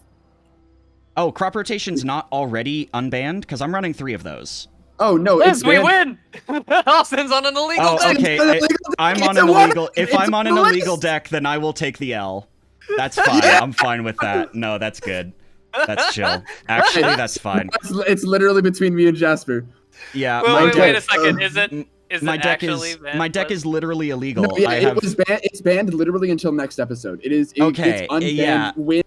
Oh, crop rotation's not already unbanned? Because I'm running 3 of those. Oh, no, Liz, it's we banned. win! Austin's on an illegal Oh, deck! okay. I'm on an illegal... If I'm on an illegal deck, then I will take the L. That's fine. Yeah. I'm fine with that. No, that's good. That's chill. Actually, that's fine. It's literally between me and Jasper. Yeah, Wait a second. Is it my deck actually is banned? my deck is literally illegal. No, yeah, I have... it was banned. It's banned literally until next episode. It's Okay, unbanned yeah. when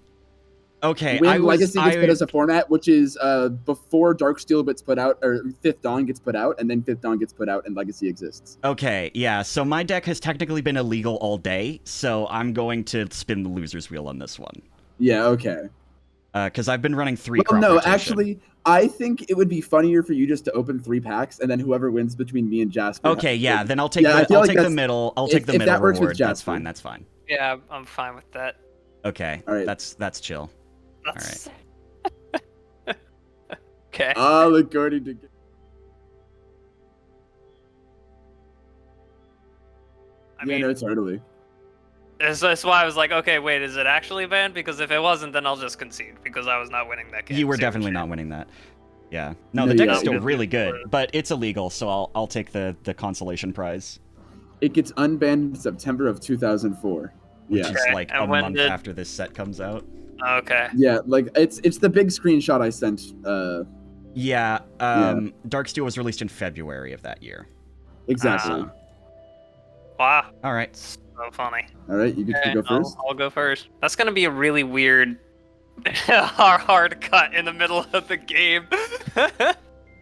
Okay, Legacy gets put as a format, which is before Darksteel gets put out, or Fifth Dawn gets put out, and then Fifth Dawn gets put out, and Legacy exists. Okay, yeah, so my deck has technically been illegal all day, so I'm going to spin the loser's wheel on this one. Yeah, okay. Because I've been running 3 Well, crop no, rotation. actually, I think it would be funnier for you just to open 3 packs, and then whoever wins between me and Jasper. Okay, yeah, then I'll take Yeah, I the feel I'll like take the that's- middle. I'll take the if middle that works with reward. That's Jasper. fine. That's fine. Yeah, I'm fine with that. Okay, All right. that's chill. That's... Okay. According to... I mean, no, totally. that's why I was like, okay, wait, is it actually banned? Because if it wasn't, then I'll just concede, because I was not winning that game. You were Same definitely shit. not winning that. Yeah. No, No, the deck yeah, is still yeah. really good, but it's illegal, so I'll take the consolation prize, It gets unbanned in September of 2004. which Yeah. is Okay, like and a when month did- after this set comes out. Okay. Yeah, like, it's the big screenshot I sent. Yeah. Yeah. Darksteel was released in February of that year. Exactly. Wow. All right. So funny. All right, you get to Okay, go first. I'll go first. That's gonna be a really weird hard cut in the middle of the game.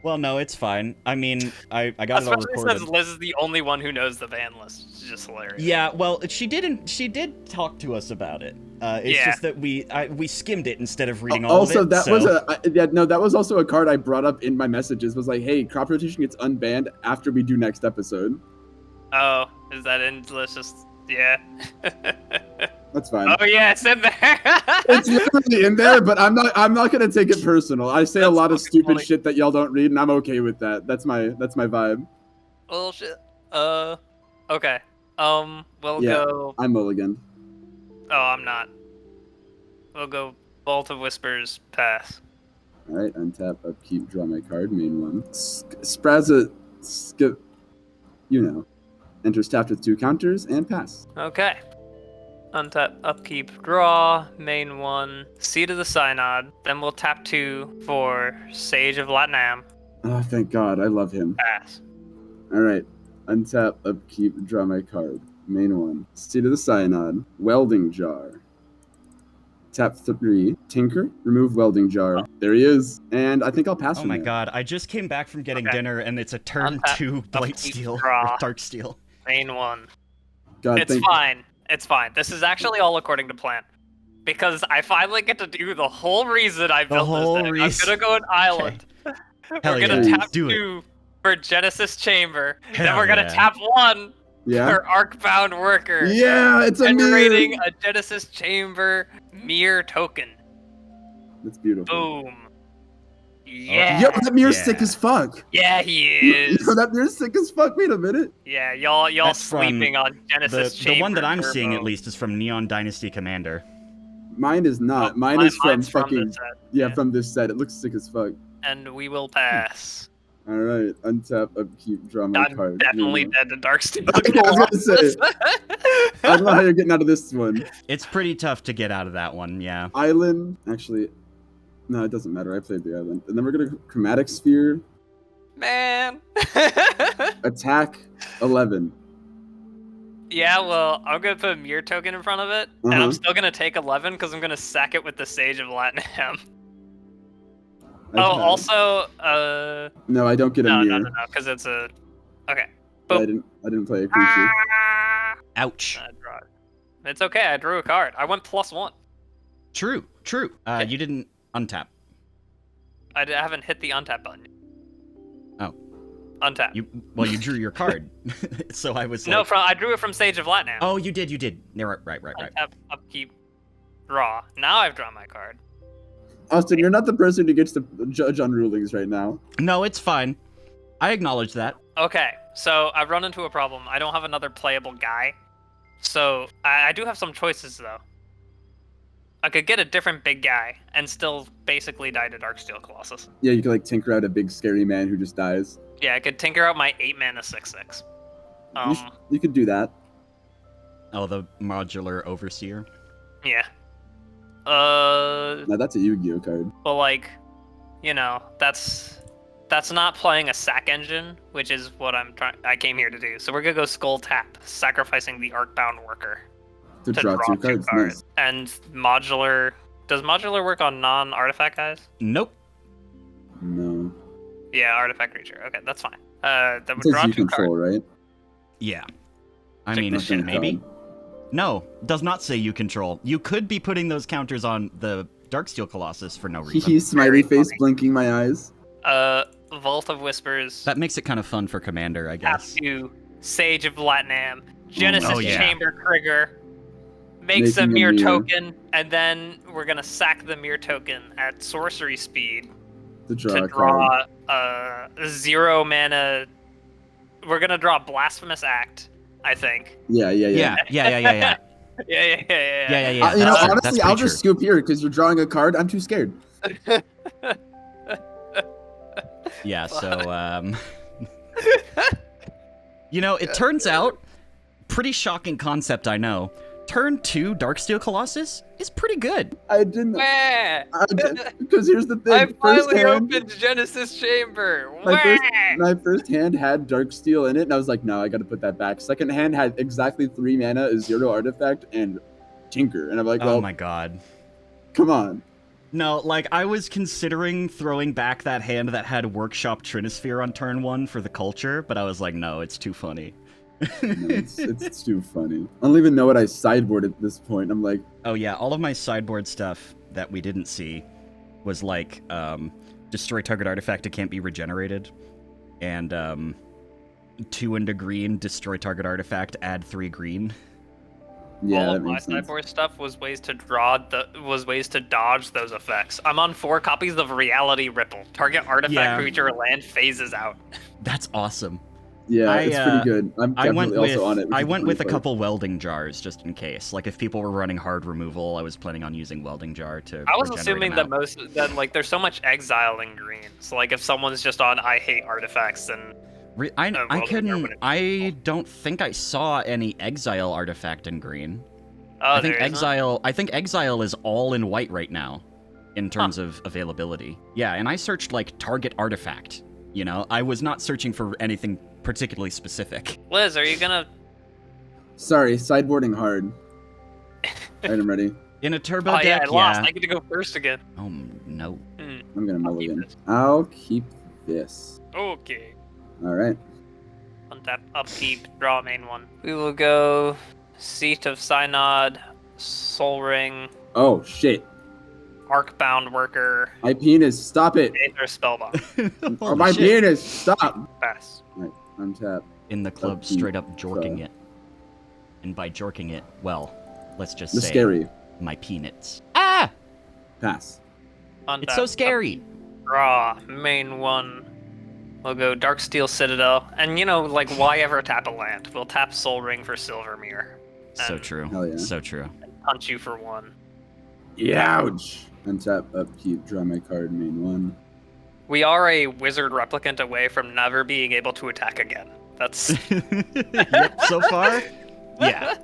Well, no, it's fine. I mean, I got it all Especially recorded. since Liz is the only one who knows the ban list. It's just hilarious. Yeah, well, she did talk to us about it. It's Yeah. just that we skimmed it instead of reading all Also, of it. that so... was that was also a card I brought up in my messages. Was like, hey, crop rotation gets unbanned after we do next episode. Oh, is that in? Let's just yeah. That's fine. Oh yeah, it's in there. It's literally in there, but I'm not gonna take it personal. I say a That's lot of fucking stupid funny. shit that y'all don't read, and I'm okay with that. That's my vibe. Bullshit. Okay. We'll Yeah. go. I'm mulligan. Oh, I'm not. We'll go. Bolt of Whispers. Pass. All right, untap, upkeep, draw my card, main one. Spraza, skip, enters tapped with 2 counters and pass. Okay. Untap, upkeep, draw, main one, Seed of the Synod. Then we'll tap 2 for Sage of Latinam. Oh, thank God, I love him. Pass. All right, untap, upkeep, draw my card, main one. Seed of the Synod, welding jar. Tap 3, tinker, remove welding jar. There he is, and I think I'll pass. Oh from my there. God! I just came back from getting Okay. dinner, and it's a turn Untap, 2 upkeep, Blightsteel draw. or Darksteel. Main one. God, It's thank fine. It's fine. This is actually all according to plan. Because I finally get to do the whole reason I built whole this deck. reason. I'm gonna go an island. Hell We're gonna yeah. tap Do it. 2 for Genesis Chamber. then Hell we're gonna yeah. tap 1 Yeah, for Arcbound Worker. yeah, it's a mirror. Generating a Genesis Chamber mirror token. That's beautiful. Boom. Yeah. Yo, that mirror's Yeah. sick as fuck. Yeah, he is. Yo, that mirror's sick as fuck. Wait a minute. Yeah, y'all That's from sleeping on Genesis Chamber. The one that I'm seeing Turbo. at least is from Neon Dynasty Commander. Mine is not. Oh, Mine is from mine's fucking this set. yeah, from this set. It looks sick as fuck. And we will pass. All right, untap, upkeep, draw my I'm card. definitely Yeah. dead to Darksteel. Okay, I was gonna say. I don't know how you're getting out of this one. It's pretty tough to get out of that one. Yeah. Island, actually, no, it doesn't matter. I played the island, and then we're gonna chromatic sphere, Man. attack 11. Yeah, well, I'm gonna put a mirror token in front of it, and Uh-huh. I'm still gonna take 11 because I'm gonna sack it with the Sage of Latinam. I pass. Also, No, I don't get a no, mirror. no, because it's a. Okay. I Boop. didn't play a creature. Ah, Ouch. I draw it. It's okay. I drew a card. I went +1. True. True. Okay. You didn't untap. I haven't hit the untap button. Oh. Untap. You drew your card, so I was No, like, I drew it from Sage of Latnam. oh, you did. Yeah, right. Untap, upkeep, draw. Now I've drawn my card. Austin, you're not the person who gets to judge on rulings right now. No, it's fine. I acknowledge that. Okay, so I've run into a problem. I don't have another playable guy. So I do have some choices, though. I could get a different big guy and still basically die to Darksteel Colossus. Yeah, you could like tinker out a big scary man who just dies. Yeah, I could tinker out my 8-mana 6/6. You could do that. Oh, the modular overseer. Yeah. Now that's a Yu-Gi-Oh card. But like, you know, that's not playing a sack engine, which is what I came here to do. So we're gonna go Skull Tap, sacrificing the Arcbound Worker To draw two cards. Nice. And modular. Does modular work on non-artifact guys? Nope. No. Yeah, artifact creature. Okay, that's fine. Then It we're says drawing you 2 control, cards. right? Yeah. I Check mean, this shit maybe. out. No, does not say you control. You could be putting those counters on the Darksteel Colossus for no reason. He's smiley Very face funny. blinking my eyes. Vault of Whispers. That makes it kind of fun for Commander, I Tap guess. 2, Sage of Latnam, Genesis Oh, yeah. Chamber Trigger, makes a Making a mirror mirror. token, and then we're gonna sack the mirror token at sorcery speed To draw to a card. draw 0 mana. We're gonna draw Blasphemous Act, I think. Yeah. Yeah. Yeah. Yeah. Yeah. Yeah. You know, that's true, that's honestly, I'll pretty just scoop here because you're drawing a card. I'm too scared. Yeah, so, you know, it turns out, pretty shocking concept, I know. Turn 2 Darksteel Colossus is pretty good. I didn't. Wah! Because here's the thing. I First finally hand, opened Genesis Chamber. my Wah! first hand had Darksteel in it, and I was like, no, I gotta put that back. Second hand had exactly 3 mana, a 0 artifact, and Tinker. And I'm like, well, Oh my god. come on. No, like, I was considering throwing back that hand that had Workshop Trinisphere on turn 1 for the culture, but I was like, no, it's too funny. No, it's too funny. I don't even know what I sideboard at this point. I'm like, Oh yeah, all of my sideboard stuff that we didn't see was like, destroy target artifact, it can't be regenerated, and 2 into green, destroy target artifact, add 3 green. yeah, All that of my makes sense. sideboard stuff was ways to dodge those effects. I'm on 4 copies of Reality Ripple. Target artifact, Yeah. creature, or land phases out. That's awesome. Yeah, it's pretty good. I'm I went definitely with also on it. which I is went pretty with a fun. couple welding jars just in case. Like if people were running hard removal, I was planning on using welding jar to. I was regenerate assuming them that out. like there's so much exile in green. So like if someone's just on I hate artifacts, then I welding jar couldn't. wouldn't be I don't think I saw any exile artifact in green. oh, I think there isn't? exile. I think exile is all in white right now, in terms of availability. Yeah, and I searched like target artifact. You know, I was not searching for anything particularly specific. Liz, are you gonna? Sorry, sideboarding hard. Item ready. In a turbo Oh yeah, deck, I lost. I get to go first again. Oh no. I'm gonna I'll keep mulligan. this. I'll keep this. Okay. All right. Untap, upkeep, draw main one. We will go Seat of Synod, Soul Ring, Oh shit! Arcbound Worker, My penis, stop it! Aether Spellbound. Oh, Holy my shit. penis, stop! Pass. Right, untap. In the club, Upkeep, straight up jorking so. it. And by jorking it, well, let's just The say scary. my peanuts. Ah! Pass. Untap, It's so scary. Draw, main one. We'll go Darksteel Citadel. And you know, like, why ever tap a land? We'll tap Soul Ring for Silver Mirror. So And true. Hell yeah. So true. Punch you for 1. Ouch! Untap, upkeep, draw my card, main one. We are a wizard replicant away from never being able to attack again. That's Yep, so far, yeah.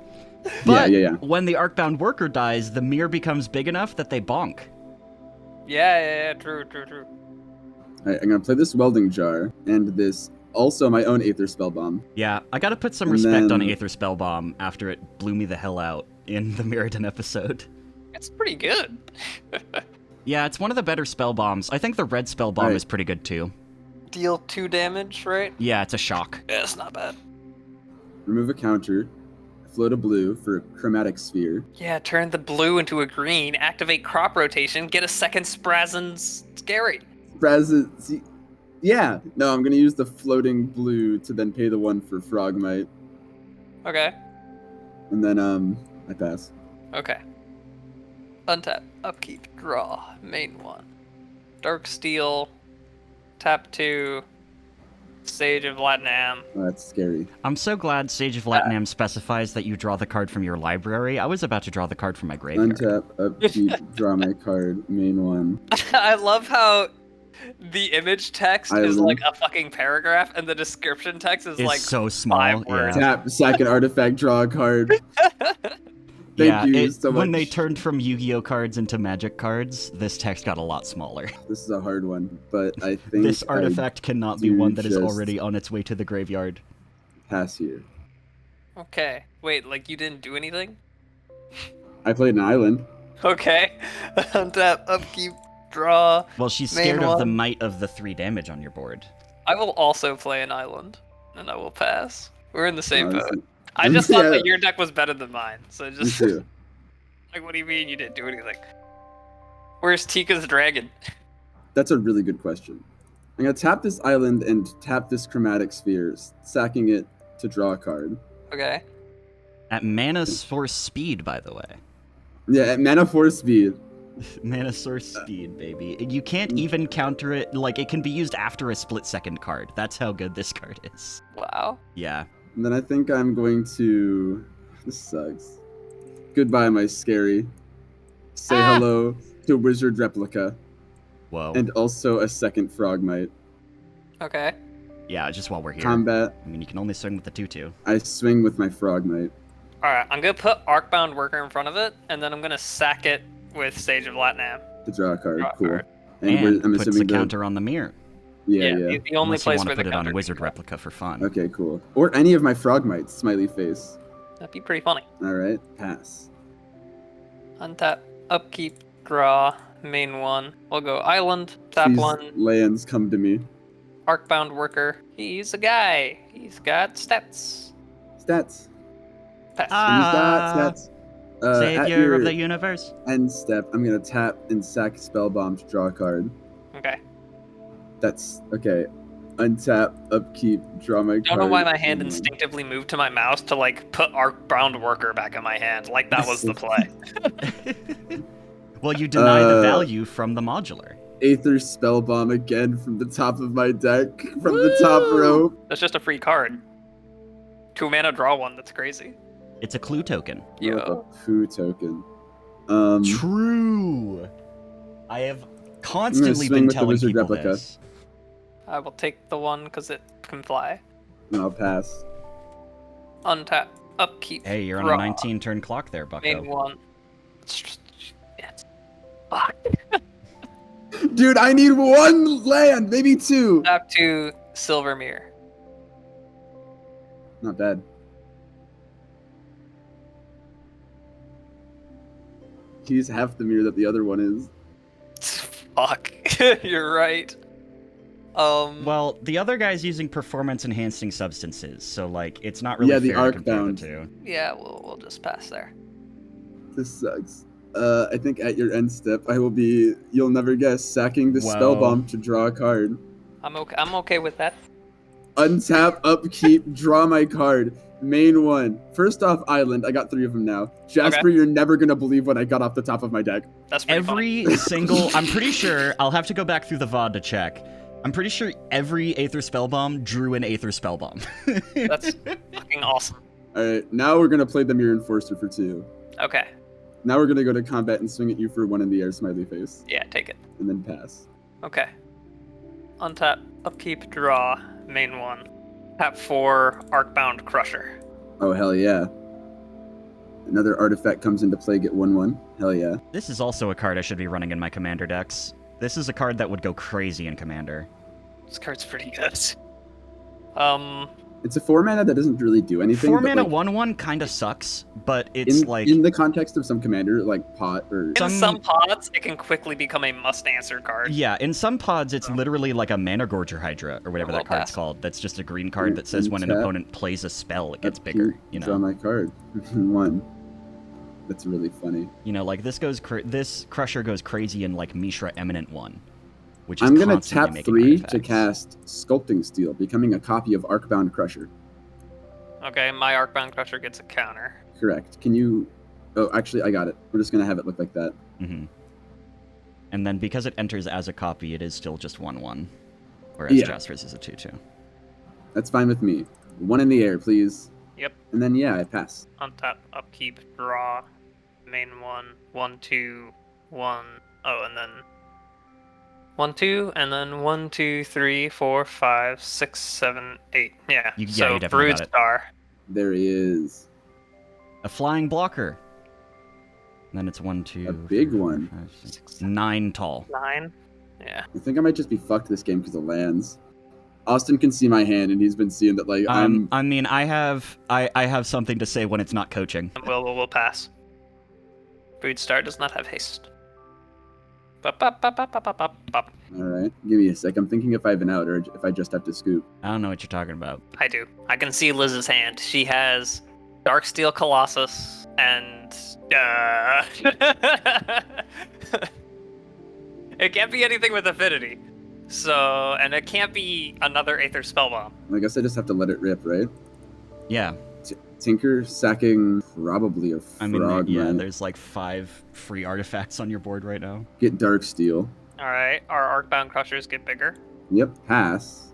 But yeah. when the Arcbound Worker dies, the mirror becomes big enough that they bonk. yeah, true. Alright, I'm gonna play this welding jar and this also my own Aether Spellbomb. Yeah, I gotta put some And respect on then- Aether Spellbomb after it blew me the hell out in the Mirrodin episode. It's pretty good. Yeah, it's one of the better spell bombs. I think the red spell bomb Right. is pretty good too. Deal 2 damage, right? Yeah, it's a shock. Yeah, it's not bad. Remove a counter. Float a blue for Chromatic Sphere. Yeah, turn the blue into a green, activate crop rotation, get a second Sprazen's Scary. Present. See, Yeah. No, I'm gonna use the floating blue to then pay the 1 for Frogmite, Okay. and then I pass. Okay. Untap, upkeep, draw, main 1. Darksteel, tap 2, Sage of Latinam. Oh, that's scary. I'm so glad Sage of Latinam specifies that you draw the card from your library. I was about to draw the card from my graveyard. Untap, upkeep, draw my card, main 1. I love how the image text is Island. like a fucking paragraph, and the description text is It's like so small. 5 words. Yeah. Tap, sack an artifact, draw a card. Thank you so much. When they turned from Yu-Gi-Oh cards into Magic cards, this text got a lot smaller. This is a hard one, but I think This I artifact cannot be do one that is just already on its way to the graveyard. pass here. Okay. Wait, like you didn't do anything? I played an island. Okay. Untap, upkeep, draw. Well, she's Main scared of the one. might of the 3 damage on your board. I will also play an island, and I will pass. We're in the same this boat. is- I just thought Yeah. that your deck was better than mine, so Me just too. like, what do you mean you didn't do anything? Where's Tika's dragon? That's a really good question. I'm gonna tap this island and tap this chromatic sphere, sacking it to draw a card. Okay. At mana source speed, by the way. Yeah, at mana force speed. Mana source speed, baby. You can't even counter it, like, it can be used after a split-second card. That's how good this card is. Wow. Yeah. And then I think I'm going to. This sucks. Goodbye, my scary. Say hello to Wizard Replica, Whoa. and also a second Frogmite. Okay. Yeah, just while we're here. Combat, I mean, you can only swing with the 2/2. I swing with my Frogmite. Alright, I'm gonna put Arcbound Worker in front of it, and then I'm gonna sack it with Sage of Latinam. To draw a card. Draw a Cool. card. And I'm puts a assuming counter on the mirror. Yeah. The only Unless you place want where to the put it on counter Wizard can go. Replica for fun. Okay, cool. Or any of my Frogmites, smiley face. That'd be pretty funny. Alright, pass. Untap, upkeep, draw, main 1. We'll go island, tap Please, 1, lands come to me. Arcbound Worker. He's a guy. He's got stats. Stats. Pass. He's got stats. At Savior your of the universe. end step, I'm gonna tap and sack Spellbomb to draw a card. Okay. That's okay. Untap, upkeep, draw my card. I don't know why my hand instinctively moved to my mouse to like put Arcbound Worker back in my hand. Like that was the play. Well, you deny the Uh, value from the modular. Aether Spellbomb again from the top of my deck, from the top row. That's just a free card. 2 mana, draw 1. That's crazy. It's a clue token. With Yo. a poo token. True. I have I'm constantly gonna swing been with the telling Wizard people Replica. this. I will take the 1 because it can fly. And I'll pass. Untap, upkeep. Hey, you're on draw, a 19-turn clock there, Main bucko. 1. It's just, yes. Fuck. Dude, I need 1 land, maybe 2. Tap 2, Silver Mirror. Not bad. He's half the mirror that the other one is. Fuck. You're right. Well, the other guy's using performance-enhancing substances, so, like, it's not really Yeah, the fair to compare the Arcbound. two. Yeah, we'll just pass there. This sucks. I think at your end step, I will be, you'll never guess, sacking the Whoa. Spellbomb to draw a card. I'm okay with that. Untap, upkeep, draw my card. Main 1. First off, Island. I got 3 of them now. Jasper, you're never going to believe what I got off the top of my deck. That's pretty funny. Every single... I'm pretty sure... I'll have to go back through the VOD to check. I'm pretty sure every Aether Spellbomb drew an Aether Spellbomb. That's fucking awesome. Alright, now we're going to play the Mirror Enforcer for 2. Okay. Now we're going to go to combat and swing at you for 1 in the air, smiley face. Yeah, take it. And then pass. Okay. Untap, upkeep, draw, main 1. Tap 4, Arcbound Crusher. Oh, hell yeah. Another artifact comes into play, get 1/1. Hell yeah. This is also a card I should be running in my Commander decks. This is a card that would go crazy in Commander. This card's pretty good. It's a 4 mana that doesn't really do anything. 4 but, mana like, 1/1 kind of sucks, but it's like... in the context of some commander, like pot or... in some pods, it can quickly become a must-answer card. Yeah, in some pods, it's literally like a Mana Gorger Hydra, or whatever Well, that card's pass. called. That's just a green card that says when an Untap. opponent plays a spell, it gets Upkeep, bigger, you Draw know? my card. 1. That's really funny. You know, like, this Crusher goes crazy in, like, Mishra Eminent 1. which is I'm gonna constantly tap making 3 to artifacts. cast Sculpting Steel, becoming a copy of Arcbound Crusher. Okay, my Arcbound Crusher gets a counter. Correct. Can you? Oh, actually, I got it. We're just gonna have it look like that. Mm-hmm. And then because it enters as a copy, it is still just 1/1, whereas Yeah. Jasper's is a 2/2. That's fine with me. 1 in the air, please. Yep. And then yeah, I pass. Untap, upkeep, draw, main 1, 1, 2, 1. Oh, and then 1, 2, and then 1, 2, 3, 4, 5, 6, 7, 8. Yeah. You So definitely Brood got it. Star. There he is. A flying blocker. And then it's 1, 2, A big one. 5, 6, 9 tall. 9. Yeah. I think I might just be fucked this game because of lands. Austin can see my hand, and he's been seeing that like I'm. I mean, I have something to say when it's not coaching. We'll pass. Brood Star does not have haste. All right, give me a sec. I'm thinking if I have an out or if I just have to scoop. I don't know what you're talking about. I do. I can see Liz's hand. She has Darksteel Colossus and it can't be anything with Affinity. So, and it can't be another Aether Spellbomb. I guess I just have to let it rip, right? Yeah. Tinker sacking probably a frog. I mean, yeah, Knight. there's like 5 free artifacts on your board right now. Get Darksteel. All right, our Arcbound Crushers get bigger. Yep, pass.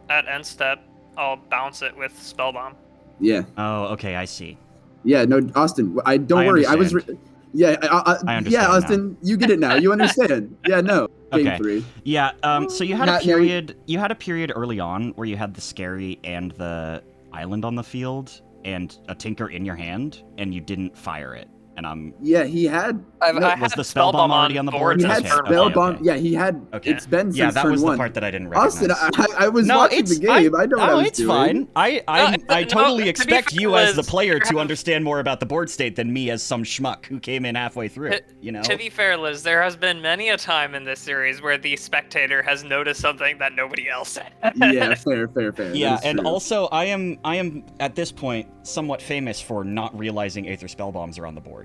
At end step, I'll bounce it with Spellbomb. Yeah, Oh, okay, I see. yeah. No, Austin, I don't I worry. I was. understand. Yeah, I understand yeah, now. Austin, you get it now. You understand. Yeah, no. Game Okay. 3. Yeah, so you had Now- a period early on where you had the Scary and the Island on the field and a Tinker in your hand, and you didn't fire it. And I'm Yeah, he had. I was had the Spellbomb already on the board? He this had Okay, turn okay, one. Spellbomb. okay. Yeah, he had. Okay. It's been since yeah, that turn was 1. the part that I didn't recognize. Austin, I was watching the game. I know what I was it's doing. fine. I No, totally to be expect fair, you as the Liz, player you to have- understand more about the board state than me as some schmuck who came in halfway through. You know. To be fair, Liz, there has been many a time in this series where the spectator has noticed something that nobody else had. Yeah, fair. Yeah, That is and true. also I am at this point somewhat famous for not realizing Aether Spellbombs are on the board.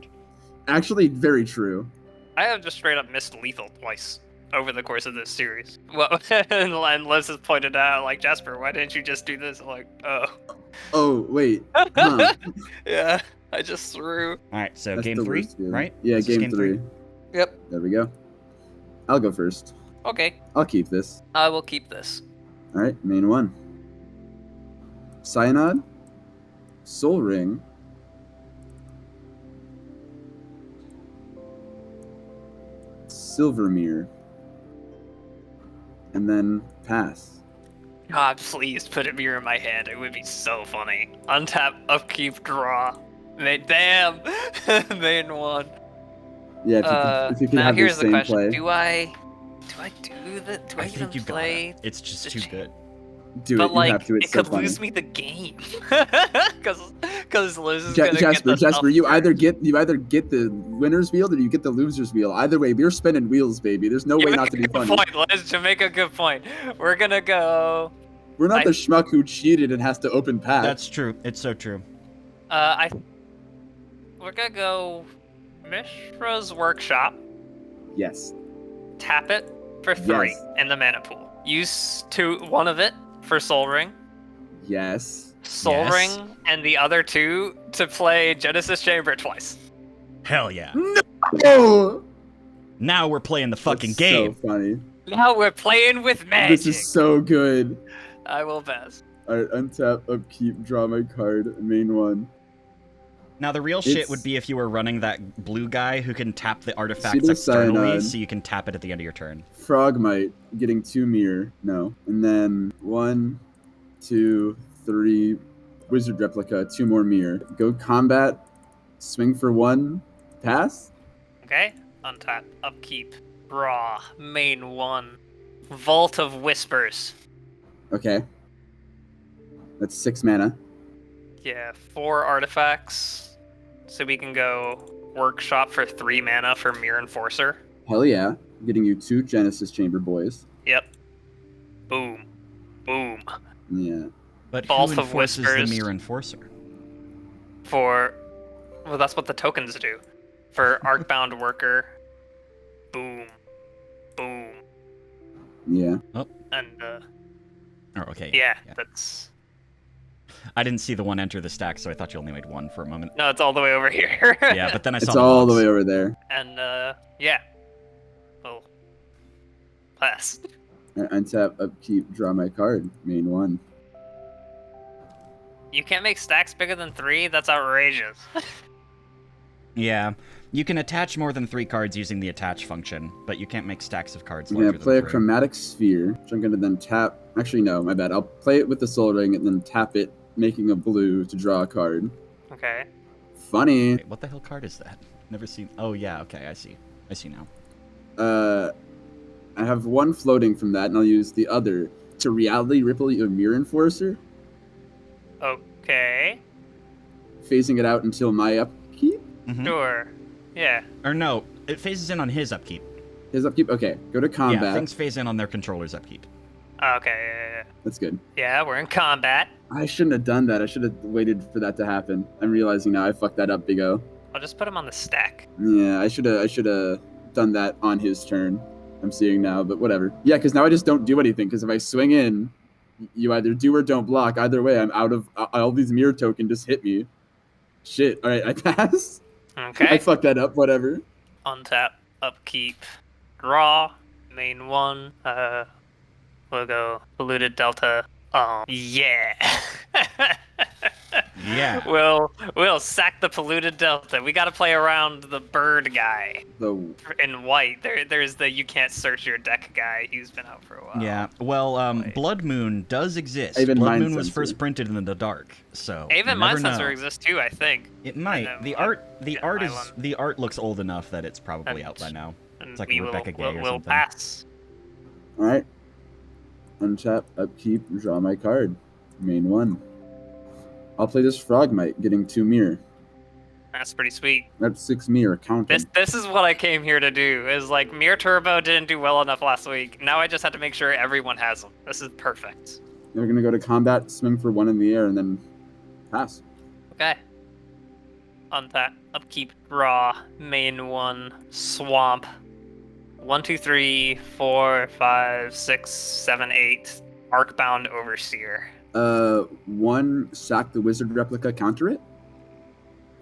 Actually, very true. I have just straight up missed lethal twice over the course of this series. Well, and Liz has pointed out, like, Jasper, why didn't you just do this? I'm like, oh. Oh wait. Huh. Yeah, I just threw. All right, so That's game the 3, worst feeling. right? Yeah, This is game 3. Yep. There we go. I'll go first. Okay, I'll keep this. I will keep this. All right, main 1. Cyanod, Soul Ring, Silvermere, and then pass. God, please put a mirror in my hand. It would be so funny. Untap, upkeep, draw. Damn! Main 1. Yeah, if you could now have here's the same question: play, Do I do that? Do I, I even think you got play? it. It's just the too cha- good. do it. But You like, have to. It's it so could funny. lose me the game, because Liz is gonna get Jasper, the Jasper, you stuff either first. get the winner's wheel or you get the loser's wheel. Either way, we're spinning wheels, baby. There's no You way make not to a be good funny. point, Liz. To make a good point, we're gonna go. We're not I- the schmuck who cheated and has to open pack. That's true. It's so true. We're gonna go Mishra's Workshop. Yes. Tap it for 3 Yes. in the mana pool. Use one of it for Soul Ring. Yes. Soul Yes. Ring, and the other 2 to play Genesis Chamber twice. Hell yeah. Oh, Now we're playing the fucking that's game. So funny. Now we're playing with magic. This is so good. I will pass. All right, untap, upkeep, draw my card, main 1. Now the real shit It's- would be if you were running that blue guy who can tap the artifacts Pseudo externally, Cyanide. so you can tap it at the end of your turn. Frogmite, getting 2 mirror. No. And then 1, 2, 3, Wizard Replica, 2 more mirror. Go combat, swing for 1, pass. Okay. Untap, upkeep, draw, main 1, Vault of Whispers. Okay. That's 6 mana. Yeah, 4 artifacts. So we can go Workshop for 3 mana for Mirror Enforcer. Hell yeah. Getting you 2 Genesis Chamber boys. Yep. Boom. Boom. Yeah. But Vault who of enforces Whispers. the Mirror Enforcer? Well, that's what the tokens do. For Arcbound Worker. Boom. Boom. Yeah. And Oh, okay. yeah, that's I didn't see the one enter the stack, so I thought you only made one for a moment. no, it's all the way over here. Yeah, but then I saw It's the all the logs. way over there. And yeah. Oh, pass. Untap, upkeep, draw my card. Main 1. You can't make stacks bigger than 3? That's outrageous. Yeah, you can attach more than 3 cards using the attach function, but you can't make stacks of cards I'm larger gonna play than a 3. chromatic sphere, which I'm gonna then tap. Actually, no, my bad. I'll play it with the Soul Ring and then tap it, making a blue to draw a card. Okay. Funny. Wait, what the hell card is that? Never seen. Oh yeah, okay, I see. I see now. I have one floating from that, and I'll use the other to reality ripple a Mirror Enforcer, Okay. phasing it out until my upkeep. Mhm. Sure. Yeah. Or no, it phases in on his upkeep. His upkeep. Okay, go to combat. Yeah, things phase in on their controller's upkeep. Okay. Yeah. That's good. Yeah, we're in combat. I shouldn't have done that. I should have waited for that to happen. I'm realizing now I fucked that up, Big O. I'll just put him on the stack. Yeah, I should have done that on his turn. I'm seeing now, but whatever. Yeah, because now I just don't do anything. Because if I swing in, you either do or don't block. Either way, I'm out of all these mirror token. Just hit me. Shit. All right, I pass. Okay. I fucked that up. Whatever. Untap, upkeep, draw, main 1. We'll go polluted delta. Oh yeah. Yeah. We'll sack the polluted delta. We got to play around the bird guy The in white. There's the you can't search your deck guy. He's been out for a while. Yeah. Well, Wait. Blood Moon does exist. Even Blood Mind Moon was Sensor. first printed in the dark, so Even you Mind never Sensor know. exists too, I think. It might. And, The uh, art yeah, the art looks old enough that it's probably And- out by now. And It's like we Rebecca Gay or we'll something. pass. all right. Untap, upkeep, draw my card. Main 1. I'll play this Frogmite, getting 2 mirror. That's pretty sweet. That's 6 mirror. Count them. This is what I came here to do. Is like Mirror Turbo didn't do well enough last week. Now I just have to make sure everyone has them. This is perfect. Then we're gonna go to combat, swim for 1 in the air, and then pass. Okay. Untap, upkeep, draw, main 1, swamp. 1, 2, 3, 4, 5, 6, 7, 8. Arcbound Overseer. 1, sack the wizard replica, counter it.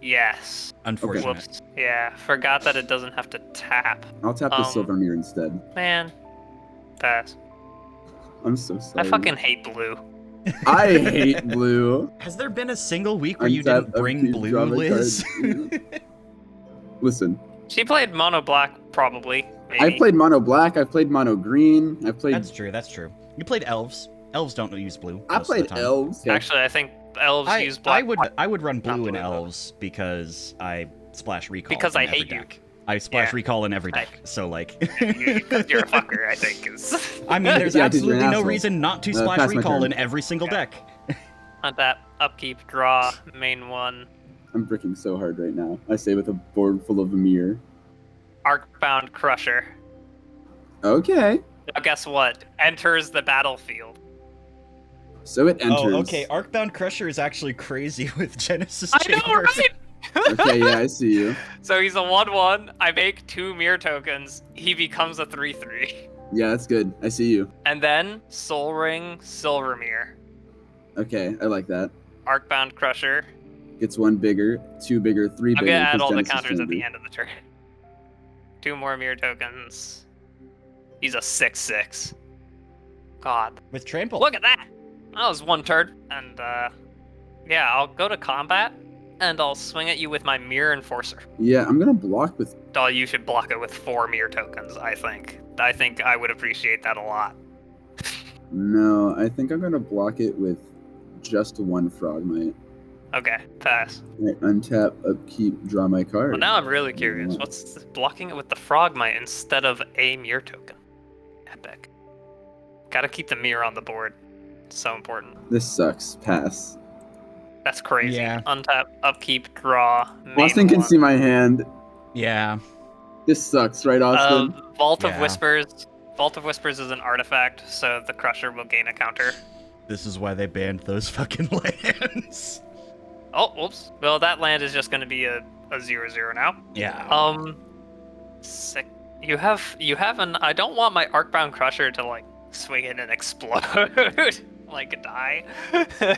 Yes. Unfortunate. Whoops. Yeah, forgot that it doesn't have to tap. I'll tap the Um, silver mirror instead. Man. Pass. I'm so sorry. I fucking hate blue. I hate blue. Has there been a single week where you Untap, didn't bring upkeep, blue, draw my Liz? card. Listen, She played mono black, probably. Maybe. I've played mono black. I've played mono green. I've played. That's true. That's true. You played elves. Elves don't use blue. I most of the played time. elves. Yeah. Actually, I think elves use black. I would run Not blue in blue, though. elves because I splash recall. Because in I every hate you. deck. I splash Yeah. recall in every I- deck. So like, Because you're a fucker, I think. Is I mean, there's Yeah, 'cause you're an absolutely no asshole. reason not to Pass splash my recall turn. in every single Yeah. deck. on that upkeep, draw, main 1, I'm bricking so hard right now. I say with a board full of mirror. Arcbound Crusher. Okay. Now guess what? Enters the battlefield. So it enters. Oh, okay. Arcbound Crusher is actually crazy with Genesis I know, Chambers. right? Okay, yeah, I see you. So he's a 1/1. I make 2 mirror tokens. He becomes a 3/3. Yeah, that's good. I see you. And then Soul Ring, Silver Mirror. Okay, I like that. Arcbound Crusher. Gets 1 bigger, 2 bigger, 3 I'm bigger. gonna add because all the Genesis counters at the Chamber. end of the turn. 2 more mirror tokens. He's a 6/6. God. With trample. Look at that! That was 1 turn. And, yeah, I'll go to combat, and I'll swing at you with my Mirror Enforcer. Yeah, I'm gonna block with. Oh, you should block it with 4 mirror tokens, I think. I think I would appreciate that a lot. No, I think I'm gonna block it with just 1 Frogmite. Okay, pass. Right, untap, upkeep, draw my card. Well, now I'm really curious. What's blocking it with the Frogmite instead of a mirror token? Epic. Gotta keep the mirror on the board. It's so important. This sucks. Pass. That's crazy. Yeah. Untap, upkeep, draw. main Austin can 1. see my hand. Yeah. This sucks, right, Austin? Vault of Yeah. Whispers. Vault of Whispers is an artifact, so the Crusher will gain a counter. This is why they banned those fucking lands. Oh, whoops. Well, that land is just going to be a 0/0 now. Yeah. Sick. You have an. I don't want my Arcbound Crusher to like swing in and explode, like die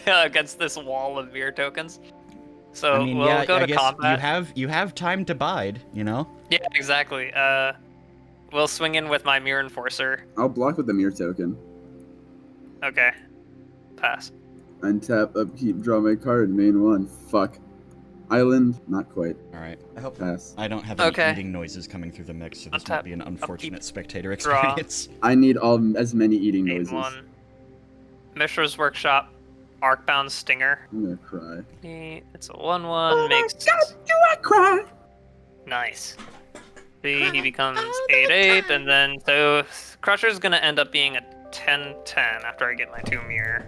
against this wall of mirror tokens. So I mean, we'll yeah, go I to guess combat. you have time to bide, you know? Yeah, exactly. We'll swing in with my Mirror Enforcer. I'll block with the mirror token. Okay. Pass. Untap, upkeep, draw my card, main one. Fuck. Island, not quite. All right. I hope Pass. I don't have any Okay. eating noises coming through the mix, so this Untap, might be an unfortunate spectator draw. experience. I need as many eating Main noises. one. Mishra's Workshop. Arcbound Stinger. I'm gonna cry. It's a 1/1. Makes. Do I cry? Nice. See, he becomes 8/8, and then so Crusher's gonna end up being a 10/10 after I get my 2 mirror.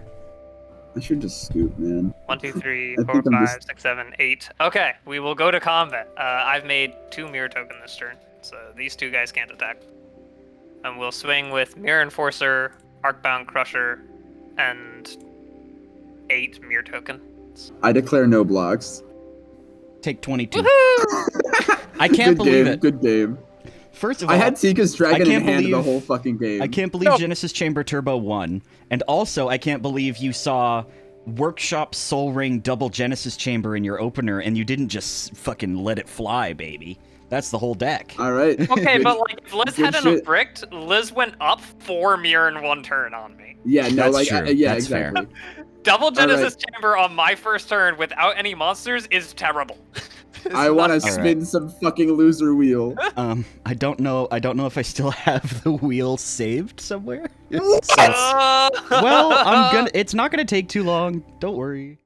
I should just scoop, man. 1, 2, 3, I 4, think I'm 5, just- 6, 7, 8. Okay, we will go to combat. I've made 2 mirror token this turn, so these 2 guys can't attack. And we'll swing with Mirror Enforcer, Arcbound Crusher, and 8 mirror token. I declare no blocks. Take 22. Woohoo! I can't Good believe game, it. Good game. First of all, I had Tika's Dragon can't in hand the believe- whole fucking game. I can't believe No. Genesis Chamber Turbo won. And also, I can't believe you saw Workshop Soul Ring double Genesis Chamber in your opener and you didn't just fucking let it fly, baby. That's the whole deck. All right. Okay, Good- but like if Liz good hadn't shit. have bricked, Liz went up 4 mirror in 1 turn on me. Yeah, no, That's like, true. yeah, That's fair. exactly. Double Genesis right. Chamber on my first turn without any monsters is terrible. It's I want to not- All spin right. some fucking loser wheel. I don't know if I still have the wheel saved somewhere. Uh, Well, it's not gonna take too long. Don't worry.